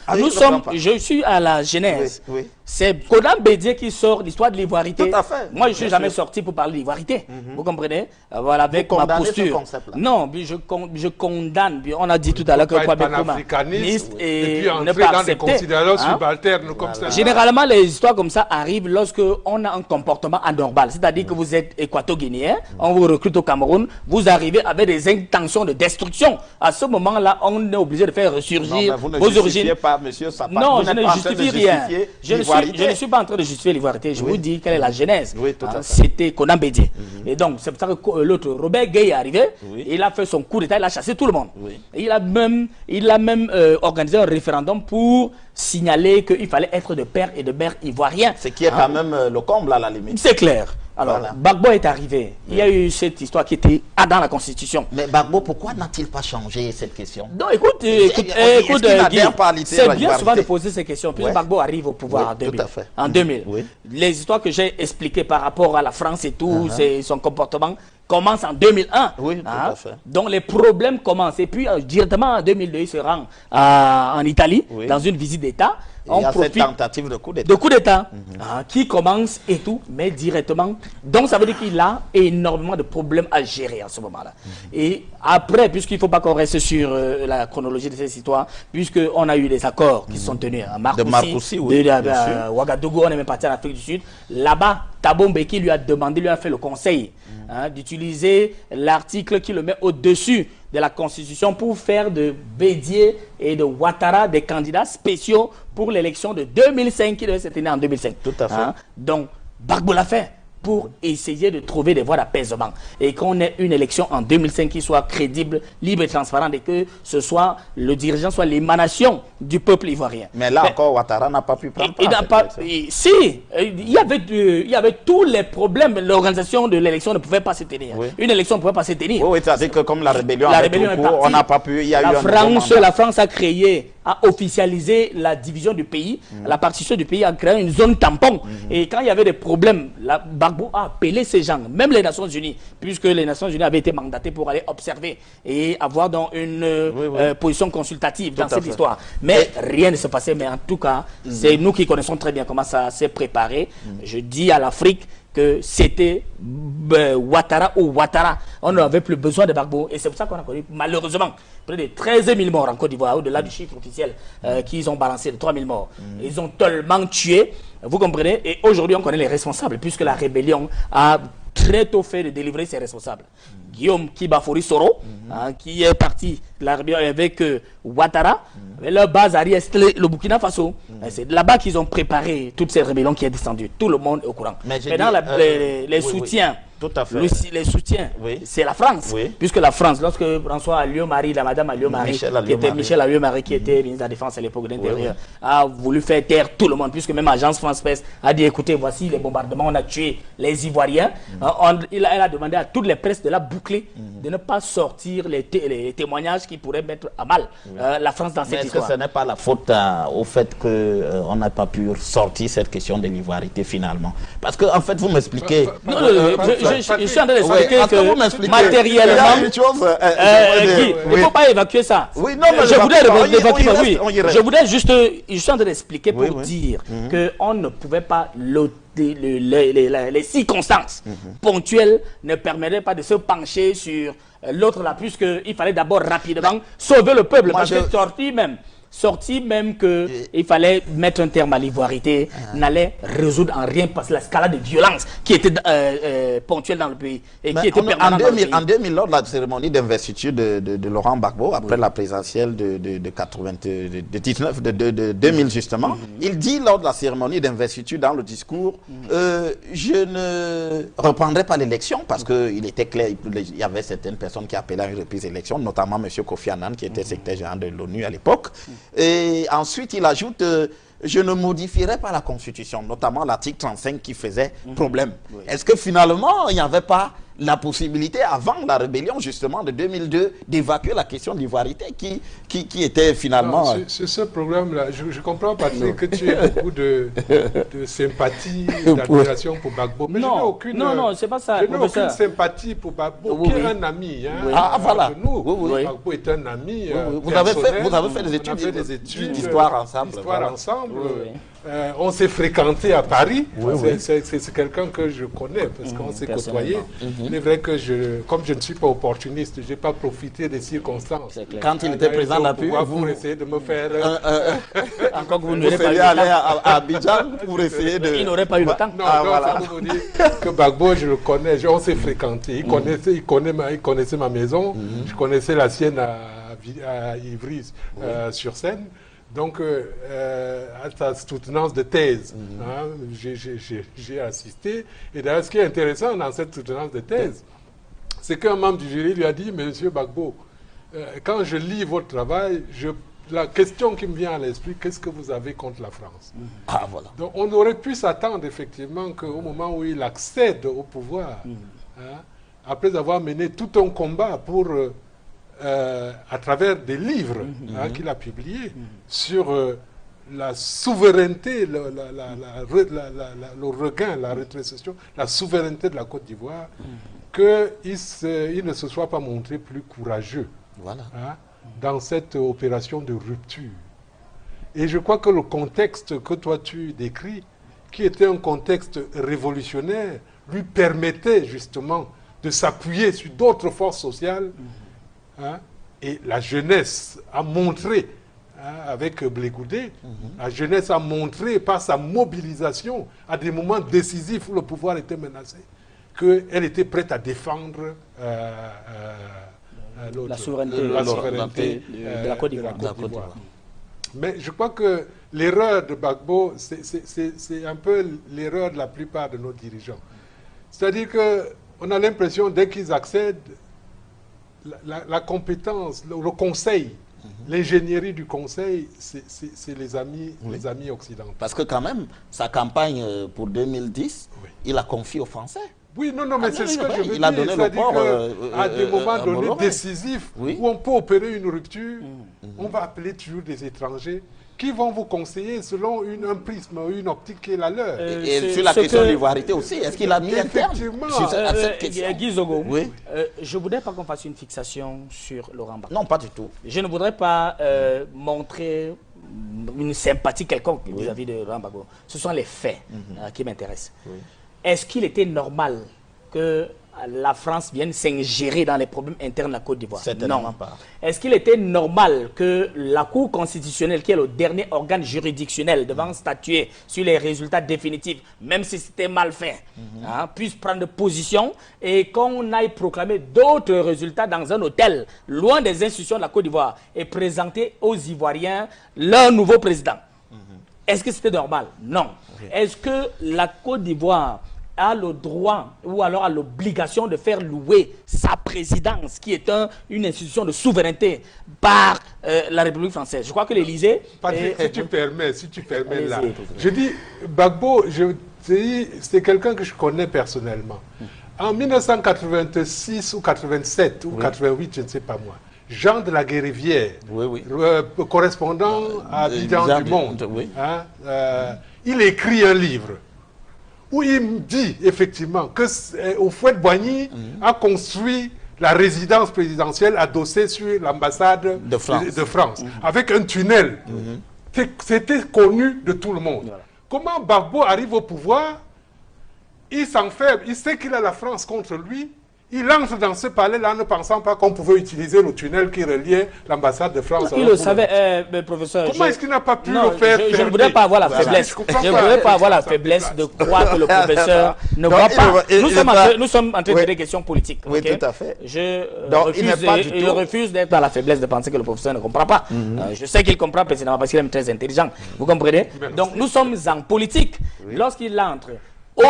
[SPEAKER 3] Je suis à la genèse. C'est Konan Bédié qui sort l'histoire de l'ivoirité.
[SPEAKER 1] Tout à fait.
[SPEAKER 3] Moi, je ne suis jamais sorti pour parler d'ivoirité. Vous comprenez? Voilà, avec ma posture. Non, je condamne. On a dit tout à l'heure que Kwame Nkrumah
[SPEAKER 2] et puis entrer dans des considérations subalternes comme ça.
[SPEAKER 3] Généralement, les histoires comme ça arrivent lorsque on a un comportement anormal. C'est-à-dire que vous êtes équato-guinéen, on vous recrute au Cameroun, vous arrivez avec des intentions de destruction. À ce moment-là, on est obligé de faire ressurgir vos origines.
[SPEAKER 1] Pas, monsieur Sapa.
[SPEAKER 3] Non, je ne justifie rien. Je ne suis pas en train de justifier l'ivoirité. Je vous dis quelle est la genèse. C'était Konan Bédié. Et donc, c'est pour ça que l'autre, Robert Gueye, est arrivé. Il a fait son coup d'État, il a chassé tout le monde. Et il a même organisé un référendum pour signaler qu'il fallait être de père et de mère ivoiriens.
[SPEAKER 1] Ce qui est quand même le comble à la limite.
[SPEAKER 3] C'est clair. Alors, Gbagbo est arrivé. Il y a eu cette histoire qui était dans la Constitution.
[SPEAKER 1] Mais Gbagbo, pourquoi n'a-t-il pas changé cette question?
[SPEAKER 3] Non, écoute, c'est bien souvent de poser ces questions. Puis Gbagbo arrive au pouvoir en 2000. Les histoires que j'ai expliquées par rapport à la France et tout, son comportement, commence en 2001.
[SPEAKER 1] Oui, tout à fait.
[SPEAKER 3] Donc les problèmes commencent. Et puis directement en 2002, il se rend en Italie dans une visite d'État.
[SPEAKER 1] Il y a cette tentative de coup d'État.
[SPEAKER 3] De coup d'État, qui commence et tout, mais directement. Donc ça veut dire qu'il a énormément de problèmes à gérer à ce moment-là. Et après, puisqu'il ne faut pas qu'on reste sur la chronologie de cette histoire, puisqu'on a eu des accords qui sont tenus à Marcoussis, Ouagadougou, on est même parti en Afrique du Sud. Là-bas, Thabo Mbeki lui a demandé, lui a fait le conseil d'utiliser l'article qui le met au-dessus de la Constitution pour faire de Bédié et de Ouattara des candidats spéciaux pour l'élection de 2005 qui devait se tenir en 2005.
[SPEAKER 1] Tout à fait.
[SPEAKER 3] Donc, Gbagbo l'a fait pour essayer de trouver des voies d'apaisement et qu'on ait une élection en 2005 qui soit crédible, libre et transparente et que ce soit le dirigeant soit l'émanation du peuple ivoirien.
[SPEAKER 1] Mais là encore, Ouattara n'a pas pu prendre part.
[SPEAKER 3] Si, il y avait tous les problèmes. L'organisation de l'élection ne pouvait pas se tenir. Oui. Une élection ne pouvait pas se tenir.
[SPEAKER 1] Oui, c'est-à-dire que comme la rébellion est partie, on n'a pas pu.
[SPEAKER 3] La France a créé, a officialisé la division du pays, la partition du pays, a créé une zone tampon. Et quand il y avait des problèmes, Gbagbo a appelé ces gens, même les Nations Unies, puisque les Nations Unies avaient été mandatées pour aller observer et avoir donc une position consultative dans cette histoire. Mais rien ne se passait. Mais en tout cas, c'est nous qui connaissons très bien comment ça s'est préparé. Je dis à l'Afrique que c'était Ouattara ou Ouattara. On n'avait plus besoin de Gbagbo. Et c'est pour ça qu'on a connu, malheureusement, près de 13 000 morts en Côte d'Ivoire, au-delà du chiffre officiel qu'ils ont balancé de 3 000 morts. Ils ont tellement tué, vous comprenez. Et aujourd'hui, on connaît les responsables, puisque la rébellion a très tôt fait de délivrer ses responsables. Guillaume Kibafori Soro, qui est parti la rébellion avec Ouattara, avec leur base à le Burkina Faso. C'est là-bas qu'ils ont préparé toute cette rébellion qui est descendue. Tout le monde est au courant. Mais dans les soutiens,
[SPEAKER 1] tout à fait.
[SPEAKER 3] Les soutiens, c'est la France. Puisque la France, lorsque François Alliot-Marie, la madame Alliot-Marie, Michel Alliot-Marie, qui était ministre de la Défense à l'époque de l'Intérieur, a voulu faire taire tout le monde, puisque même l'agence France-Presse a dit, écoutez, voici les bombardements, on a tué les Ivoiriens. Elle a demandé à toutes les presses de la boucler, de ne pas sortir les témoignages qui pourraient mettre à mal la France dans cette histoire.
[SPEAKER 1] Est-ce que ce n'est pas la faute au fait qu'on n'a pas pu sortir cette question de l'ivoirité finalement? Parce que, en fait, vous m'expliquez...
[SPEAKER 3] Je suis en train d'expliquer que matériellement, il ne faut pas évacuer ça.
[SPEAKER 1] Oui, non, mais
[SPEAKER 3] je voudrais juste, je suis en train d'expliquer pour dire qu'on ne pouvait pas les circonstances ponctuelles ne permettraient pas de se pencher sur l'autre là, puisqu'il fallait d'abord rapidement sauver le peuple, parce que sorti même qu'il fallait mettre un terme à l'ivoirité, n'allait résoudre en rien parce que la scalade de violence qui était ponctuelle dans le pays et qui était permanente dans le pays.
[SPEAKER 1] En 2000, lors de la cérémonie d'investiture de Laurent Gbagbo, après la présidentielle de 2000 justement, il dit lors de la cérémonie d'investiture dans le discours, je ne reprendrai pas l'élection parce qu'il était clair, il y avait certaines personnes qui appelaient à une reprise d'élection, notamment M. Kofi Annan qui était secrétaire général de l'ONU à l'époque. Et ensuite, il ajoute je ne modifierai pas la Constitution, notamment l'article 35 qui faisait problème. Est-ce que finalement, il n'y avait pas la possibilité, avant la rébellion justement de 2002, d'évacuer la question de l'ivoirité qui était finalement...
[SPEAKER 2] Sur ce problème-là, je comprends, Patrick, que tu aies beaucoup de sympathie, d'admiration pour Gbagbo. Mais je n'ai aucune,
[SPEAKER 3] c'est pas ça.
[SPEAKER 2] Je n'ai aucune sympathie pour Gbagbo, qui est un ami.
[SPEAKER 1] Voilà.
[SPEAKER 2] Gbagbo est un ami.
[SPEAKER 1] Vous avez fait des études d'histoire ensemble.
[SPEAKER 2] On s'est fréquenté à Paris. C'est quelqu'un que je connais parce qu'on s'est côtoyé. Il est vrai que comme je ne suis pas opportuniste, je n'ai pas profité des circonstances.
[SPEAKER 1] Quand il était président de la République,
[SPEAKER 2] vous essayez de me faire...
[SPEAKER 3] Encore que vous n'aurez pas eu
[SPEAKER 1] aller à Abidjan pour essayer de...
[SPEAKER 3] Il n'aurait pas eu le temps.
[SPEAKER 2] Non, voilà. Vous dire que Gbagbo, je le connais, on s'est fréquenté. Il connaissait ma maison, je connaissais la sienne à Ivry sur Seine. Donc, à sa soutenance de thèse, j'ai assisté. Et d'ailleurs, ce qui est intéressant dans cette soutenance de thèse, c'est qu'un membre du jury lui a dit, Monsieur Gbagbo, quand je lis votre travail, la question qui me vient à l'esprit, qu'est-ce que vous avez contre la France?
[SPEAKER 1] Voilà.
[SPEAKER 2] Donc, on aurait pu s'attendre effectivement qu'au moment où il accède au pouvoir, après avoir mené tout un combat pour... à travers des livres qu'il a publiés sur la souveraineté, le regain, la rétrocession, la souveraineté de la Côte d'Ivoire, qu'il ne se soit pas montré plus courageux dans cette opération de rupture. Et je crois que le contexte que toi tu décris, qui était un contexte révolutionnaire, lui permettait justement de s'appuyer sur d'autres forces sociales. Hein, et la jeunesse a montré, hein, avec Blé Goudé, la jeunesse a montré par sa mobilisation à des moments décisifs où le pouvoir était menacé, qu'elle était prête à défendre
[SPEAKER 3] la souveraineté de la Côte d'Ivoire.
[SPEAKER 2] Mais je crois que l'erreur de Gbagbo, c'est un peu l'erreur de la plupart de nos dirigeants. C'est-à-dire qu'on a l'impression, dès qu'ils accèdent, la compétence, le conseil, l'ingénierie du conseil, c'est les amis occidentaux.
[SPEAKER 1] Parce que quand même, sa campagne pour 2010, il la confie aux Français.
[SPEAKER 2] Oui, non, mais c'est ce que je veux dire.
[SPEAKER 1] Il a donné le port
[SPEAKER 2] à des moments donnés décisifs,
[SPEAKER 1] oui,
[SPEAKER 2] où on peut opérer une rupture, on va appeler toujours des étrangers qui vont vous conseiller selon un prisme, une optique qui est la leur.
[SPEAKER 1] Et sur la question de l'ivoirité aussi, est-ce qu'il a mis un terme
[SPEAKER 2] sur
[SPEAKER 1] cette question?
[SPEAKER 3] Guy Zogo,
[SPEAKER 1] oui,
[SPEAKER 3] je ne voudrais pas qu'on fasse une fixation sur Laurent Gbagbo.
[SPEAKER 1] Non, pas du tout.
[SPEAKER 3] Je ne voudrais pas montrer une sympathie quelconque vis-à-vis de Laurent Gbagbo. Ce sont les faits qui m'intéressent. Oui. Est-ce qu'il était normal que la France vienne s'ingérer dans les problèmes internes de la Côte d'Ivoire?
[SPEAKER 1] Certainement pas.
[SPEAKER 3] Est-ce qu'il était normal que la Cour constitutionnelle, qui est le dernier organe juridictionnel devant statuer sur les résultats définitifs, même si c'était mal fait, puisse prendre position et qu'on aille proclamer d'autres résultats dans un hôtel, loin des institutions de la Côte d'Ivoire, et présenter aux Ivoiriens leur nouveau président? Est-ce que c'était normal? Non. Est-ce que la Côte d'Ivoire a le droit ou alors a l'obligation de faire louer sa présidence, qui est une institution de souveraineté, par la République française? Je crois que l'Élysée...
[SPEAKER 2] Si tu permets là. Je dis, Gbagbo, c'est quelqu'un que je connais personnellement. En 1986 ou 87 ou 88, je ne sais pas moi, Jean de la Guérivière, correspondant à Abidjan du Monde, il écrit un livre où il dit effectivement que Houphouët-Boigny a construit la résidence présidentielle adossée sur l'ambassade de France, avec un tunnel. C'était connu de tout le monde. Voilà. Comment Gbagbo arrive au pouvoir? Il s'en fait, il sait qu'il a la France contre lui. Il entre dans ce palais-là ne pensant pas qu'on pouvait utiliser le tunnel qui reliait l'ambassade de France.
[SPEAKER 3] Il le savait, professeur.
[SPEAKER 2] Comment est-ce qu'il n'a pas pu le faire?
[SPEAKER 3] Je ne voudrais pas avoir la faiblesse. Je ne voudrais pas avoir la faiblesse de croire que le professeur ne voit pas. Nous sommes en train de faire des questions politiques.
[SPEAKER 1] Oui, tout à fait.
[SPEAKER 3] Je refuse d'être dans la faiblesse de penser que le professeur ne comprend pas. Je sais qu'il comprend précisément parce qu'il est très intelligent. Vous comprenez? Donc nous sommes en politique. Lorsqu'il entre,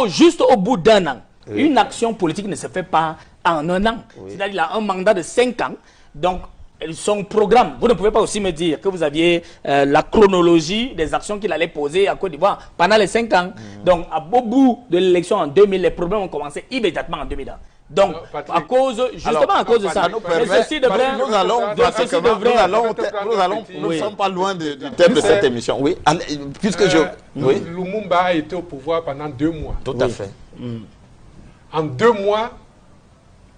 [SPEAKER 3] juste au bout d'un an, une action politique ne se fait pas en un an. C'est-à-dire qu'il a un mandat de 5 ans. Donc, son programme, vous ne pouvez pas aussi me dire que vous aviez la chronologie des actions qu'il allait poser à Côte d'Ivoire pendant les 5 ans. Donc, au bout de l'élection en 2000, les problèmes ont commencé immédiatement en 2001. Donc, à cause de ça, nous
[SPEAKER 1] ne sommes pas loin du thème de cette émission. Oui, puisque
[SPEAKER 2] Lumumba a été au pouvoir pendant 2 mois.
[SPEAKER 1] Tout à fait.
[SPEAKER 2] En 2 mois,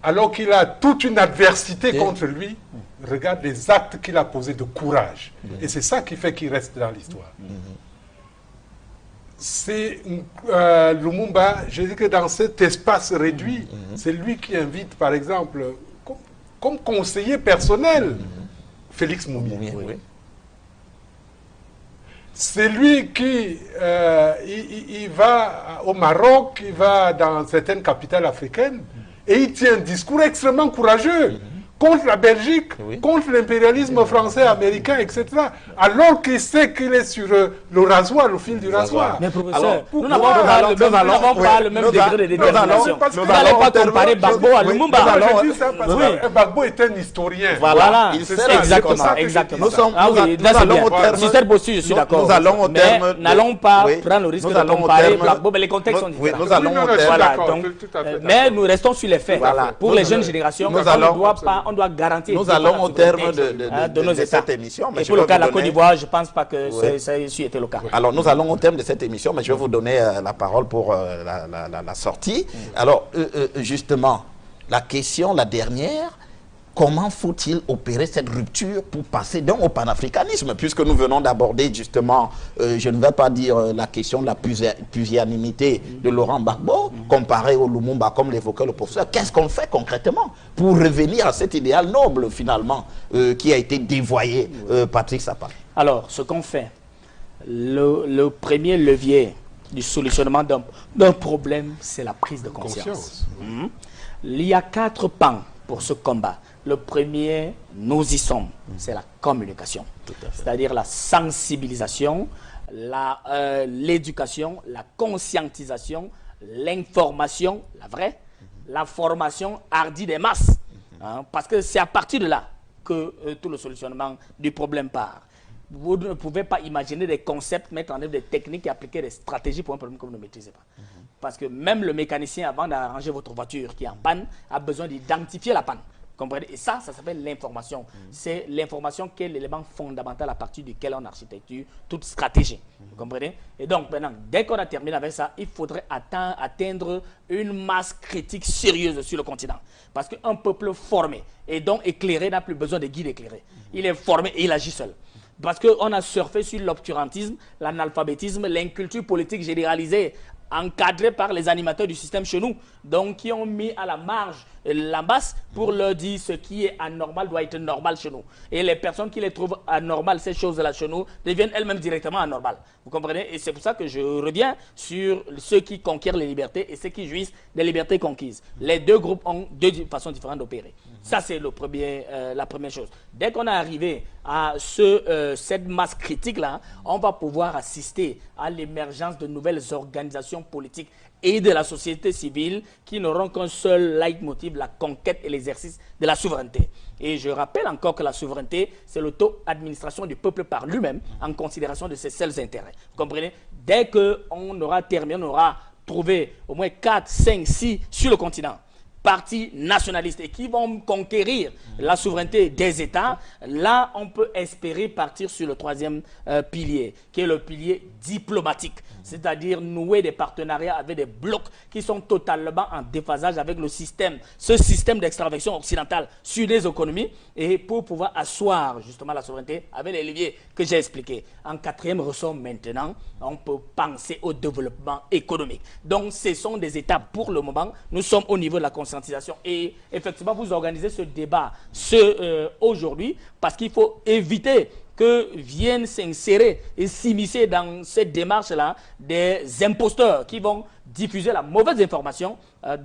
[SPEAKER 2] alors qu'il a toute une adversité contre lui, regarde les actes qu'il a posés de courage. Et c'est ça qui fait qu'il reste dans l'histoire. C'est Lumumba, je dis que dans cet espace réduit, c'est lui qui invite, par exemple, comme conseiller personnel, Félix Moumié. C'est lui qui il va au Maroc, il va dans certaines capitales africaines et il tient un discours extrêmement courageux contre la Belgique, contre l'impérialisme français, américain, etc. Alors qu'il sait qu'il est sur le rasoir, le fil du rasoir.
[SPEAKER 3] Mais professeur, nous n'avons pas le même degré de détermination. Vous n'allez pas comparer Gbagbo à Lumumba.
[SPEAKER 2] Je dis ça parce que Gbagbo est un historien.
[SPEAKER 3] Voilà, exactement. Nous allons au terme. Sur cette posture, je suis d'accord.
[SPEAKER 1] Nous allons au terme.
[SPEAKER 3] Mais n'allons pas prendre le risque de comparer Gbagbo. Mais les contextes sont différents.
[SPEAKER 1] Nous allons au terme.
[SPEAKER 3] Mais nous restons sur les faits. Pour les jeunes générations, on doit garantir.
[SPEAKER 1] Nous allons au terme de cette émission.
[SPEAKER 3] Et pour le cas de la Côte d'Ivoire, je ne pense pas que ça ait été le cas.
[SPEAKER 1] Alors, nous allons au terme de cette émission, mais je vais vous donner la parole pour la sortie. Alors, justement, la question, la dernière, comment faut-il opérer cette rupture pour passer donc au panafricanisme, puisque nous venons d'aborder justement, je ne vais pas dire la question de la pusillanimité de Laurent Gbagbo, comparé au Lumumba, comme l'évoquait le professeur. Qu'est-ce qu'on fait concrètement pour revenir à cet idéal noble, finalement, qui a été dévoyé, Patrick Sapa?
[SPEAKER 3] Alors, ce qu'on fait, le premier levier du solutionnement d'un problème, c'est la prise de conscience. Il y a 4 pans pour ce combat. Le premier, nous y sommes, c'est la communication. C'est-à-dire la sensibilisation, l'éducation, la conscientisation, l'information, la vraie, la formation hardie des masses. Parce que c'est à partir de là que tout le solutionnement du problème part. Vous ne pouvez pas imaginer des concepts, mettre en œuvre des techniques et appliquer des stratégies pour un problème que vous ne maîtrisez pas. Parce que même le mécanicien, avant d'arranger votre voiture qui est en panne, a besoin d'identifier la panne. Comprenez? Et ça s'appelle l'information. C'est l'information qui est l'élément fondamental à partir duquel on architecture toute stratégie. Vous comprenez? Et donc, maintenant, dès qu'on a terminé avec ça, il faudrait atteindre une masse critique sérieuse sur le continent. Parce qu'un peuple formé et donc éclairé n'a plus besoin de guides éclairés. Il est formé et il agit seul. Parce qu'on a surfé sur l'obscurantisme, l'analphabétisme, l'inculture politique généralisée, encadrée par les animateurs du système chez nous, donc qui ont mis à la marge la masse pour leur dire ce qui est anormal doit être normal chez nous. Et les personnes qui les trouvent anormales, ces choses-là chez nous, deviennent elles-mêmes directement anormales. Vous comprenez? Et c'est pour ça que je reviens sur ceux qui conquièrent les libertés et ceux qui jouissent des libertés conquises. Les deux groupes ont deux façons différentes d'opérer. Ça, c'est la première chose. Dès qu'on est arrivé à cette masse critique-là, on va pouvoir assister à l'émergence de nouvelles organisations politiques et de la société civile qui n'auront qu'un seul leitmotiv, la conquête et l'exercice de la souveraineté. Et je rappelle encore que la souveraineté, c'est l'auto-administration du peuple par lui-même en considération de ses seuls intérêts. Vous comprenez? Dès qu'on aura terminé, on aura trouvé au moins 4, 5, 6 sur le continent partis nationalistes et qui vont conquérir la souveraineté des États, là, on peut espérer partir sur le troisième pilier, qui est le pilier diplomatique, c'est-à-dire nouer des partenariats avec des blocs qui sont totalement en déphasage avec le système, ce système d'extraversion occidentale sur les économies, et pour pouvoir asseoir justement la souveraineté avec les leviers que j'ai expliqués. En quatrième ressort maintenant, on peut penser au développement économique. Donc, ce sont des étapes pour le moment. Nous sommes au niveau de la conscientisation. Et effectivement, vous organisez ce débat aujourd'hui parce qu'il faut éviter que viennent s'insérer et s'immiscer dans cette démarche-là des imposteurs qui vont diffuser la mauvaise information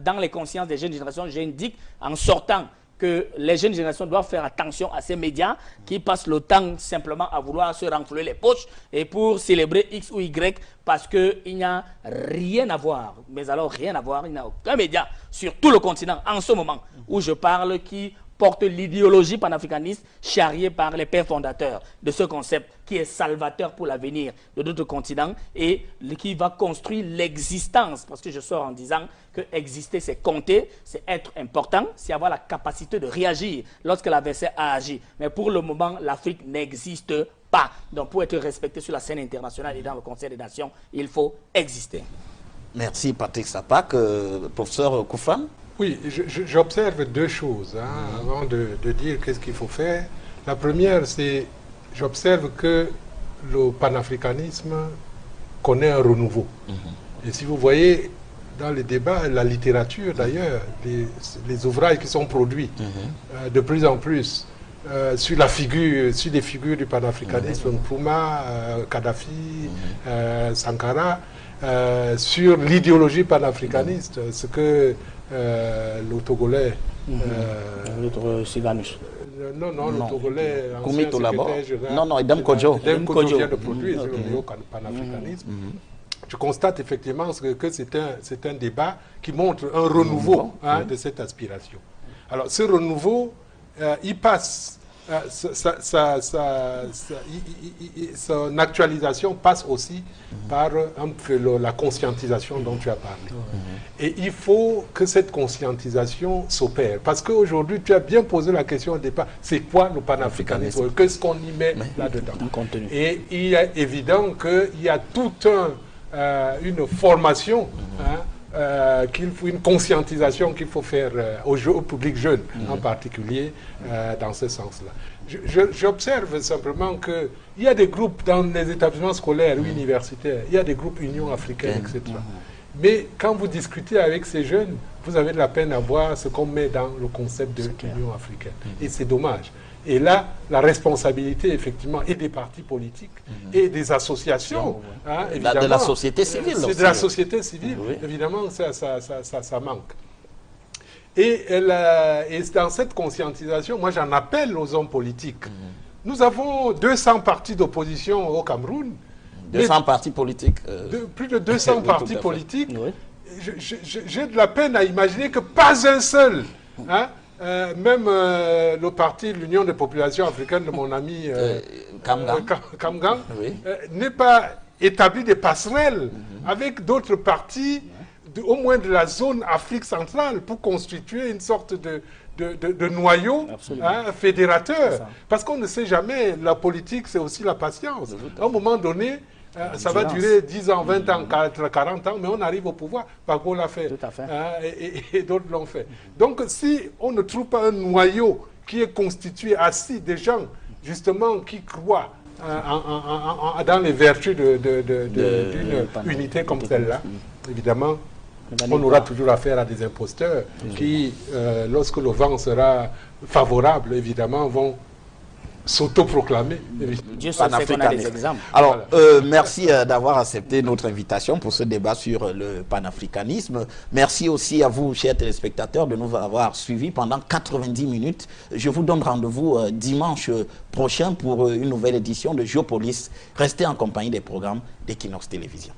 [SPEAKER 3] dans les consciences des jeunes générations. J'indique en sortant que les jeunes générations doivent faire attention à ces médias qui passent le temps simplement à vouloir se renflouer les poches et pour célébrer X ou Y parce qu'il n'y a rien à voir. Mais alors rien à voir, il n'y a aucun média sur tout le continent en ce moment où je parle qui porte l'idéologie panafricaniste charriée par les pères fondateurs de ce concept qui est salvateur pour l'avenir de notre continent et qui va construire l'existence. Parce que je sors en disant que exister, c'est compter, c'est être important, c'est avoir la capacité de réagir lorsque l'adversaire a agi. Mais pour le moment, l'Afrique n'existe pas. Donc pour être respecté sur la scène internationale et dans le Conseil des Nations, il faut exister.
[SPEAKER 1] Merci Patrick Sapak. Professeur Koufan?
[SPEAKER 2] Oui, j'observe deux choses avant de dire qu'est-ce qu'il faut faire. La première, c'est j'observe que le panafricanisme connaît un renouveau. Et si vous voyez dans les débats, la littérature d'ailleurs, les ouvrages qui sont produits de plus en plus sur les figures du panafricanisme, Nkrumah, Kadhafi, Sankara, sur l'idéologie panafricaniste, ce que le Togolais...
[SPEAKER 3] L'autre Sylvanus.
[SPEAKER 2] Non, le Togolais,
[SPEAKER 1] ancien secrétaire général... Non, Edem
[SPEAKER 2] Kodjo vient de produire sur le néo-panafricanisme. Je constate effectivement que c'est un débat qui montre un renouveau de cette aspiration. Alors, ce renouveau, il passe... son actualisation passe aussi par la conscientisation dont tu as parlé. Et il faut que cette conscientisation s'opère. Parce qu'aujourd'hui, tu as bien posé la question au départ, c'est quoi le panafricanisme? Qu'est-ce qu'on y met là-dedans? Et il est évident qu'il y a toute une formation qu'il faut une conscientisation qu'il faut faire au public jeune, en particulier, dans ce sens-là. J'observe simplement qu'il y a des groupes dans les établissements scolaires ou universitaires, il y a des groupes Union africaine, etc. Mais quand vous discutez avec ces jeunes, vous avez de la peine à voir ce qu'on met dans le concept de l'Union africaine. Et c'est dommage. Et là, la responsabilité, effectivement, est des partis politiques et des associations. Hein, évidemment,
[SPEAKER 1] de la société civile.
[SPEAKER 2] C'est de la société civile. Évidemment, ça manque. Et dans cette conscientisation, moi, j'en appelle aux hommes politiques. Nous avons 200 partis d'opposition au Cameroun.
[SPEAKER 1] 200 partis politiques.
[SPEAKER 2] Plus de 200 partis politiques. J'ai de la peine à imaginer que pas un seul, hein, même le parti, l'Union des populations africaines de mon ami Kamgang, n'ait pas établi des passerelles avec d'autres partis, au moins de la zone Afrique centrale, pour constituer une sorte de noyau fédérateur. Parce qu'on ne sait jamais, la politique, c'est aussi la patience. À un moment donné, ça va durer 10 ans, 20 ans, 40 ans, mais on arrive au pouvoir. Pago l'a fait.
[SPEAKER 3] Tout à fait.
[SPEAKER 2] Et d'autres l'ont fait. Donc, si on ne trouve pas un noyau qui est constitué assis des gens, justement, qui croient dans les vertus d'une unité comme celle-là, évidemment, on aura toujours affaire à des imposteurs qui, lorsque le vent sera favorable, évidemment, vont s'autoproclamer.
[SPEAKER 3] Dieu sait qu'on a des exemples.
[SPEAKER 1] Alors, merci d'avoir accepté notre invitation pour ce débat sur le panafricanisme. Merci aussi à vous, chers téléspectateurs, de nous avoir suivis pendant 90 minutes. Je vous donne rendez-vous dimanche prochain pour une nouvelle édition de Géopolis. Restez en compagnie des programmes d'Equinox Télévision.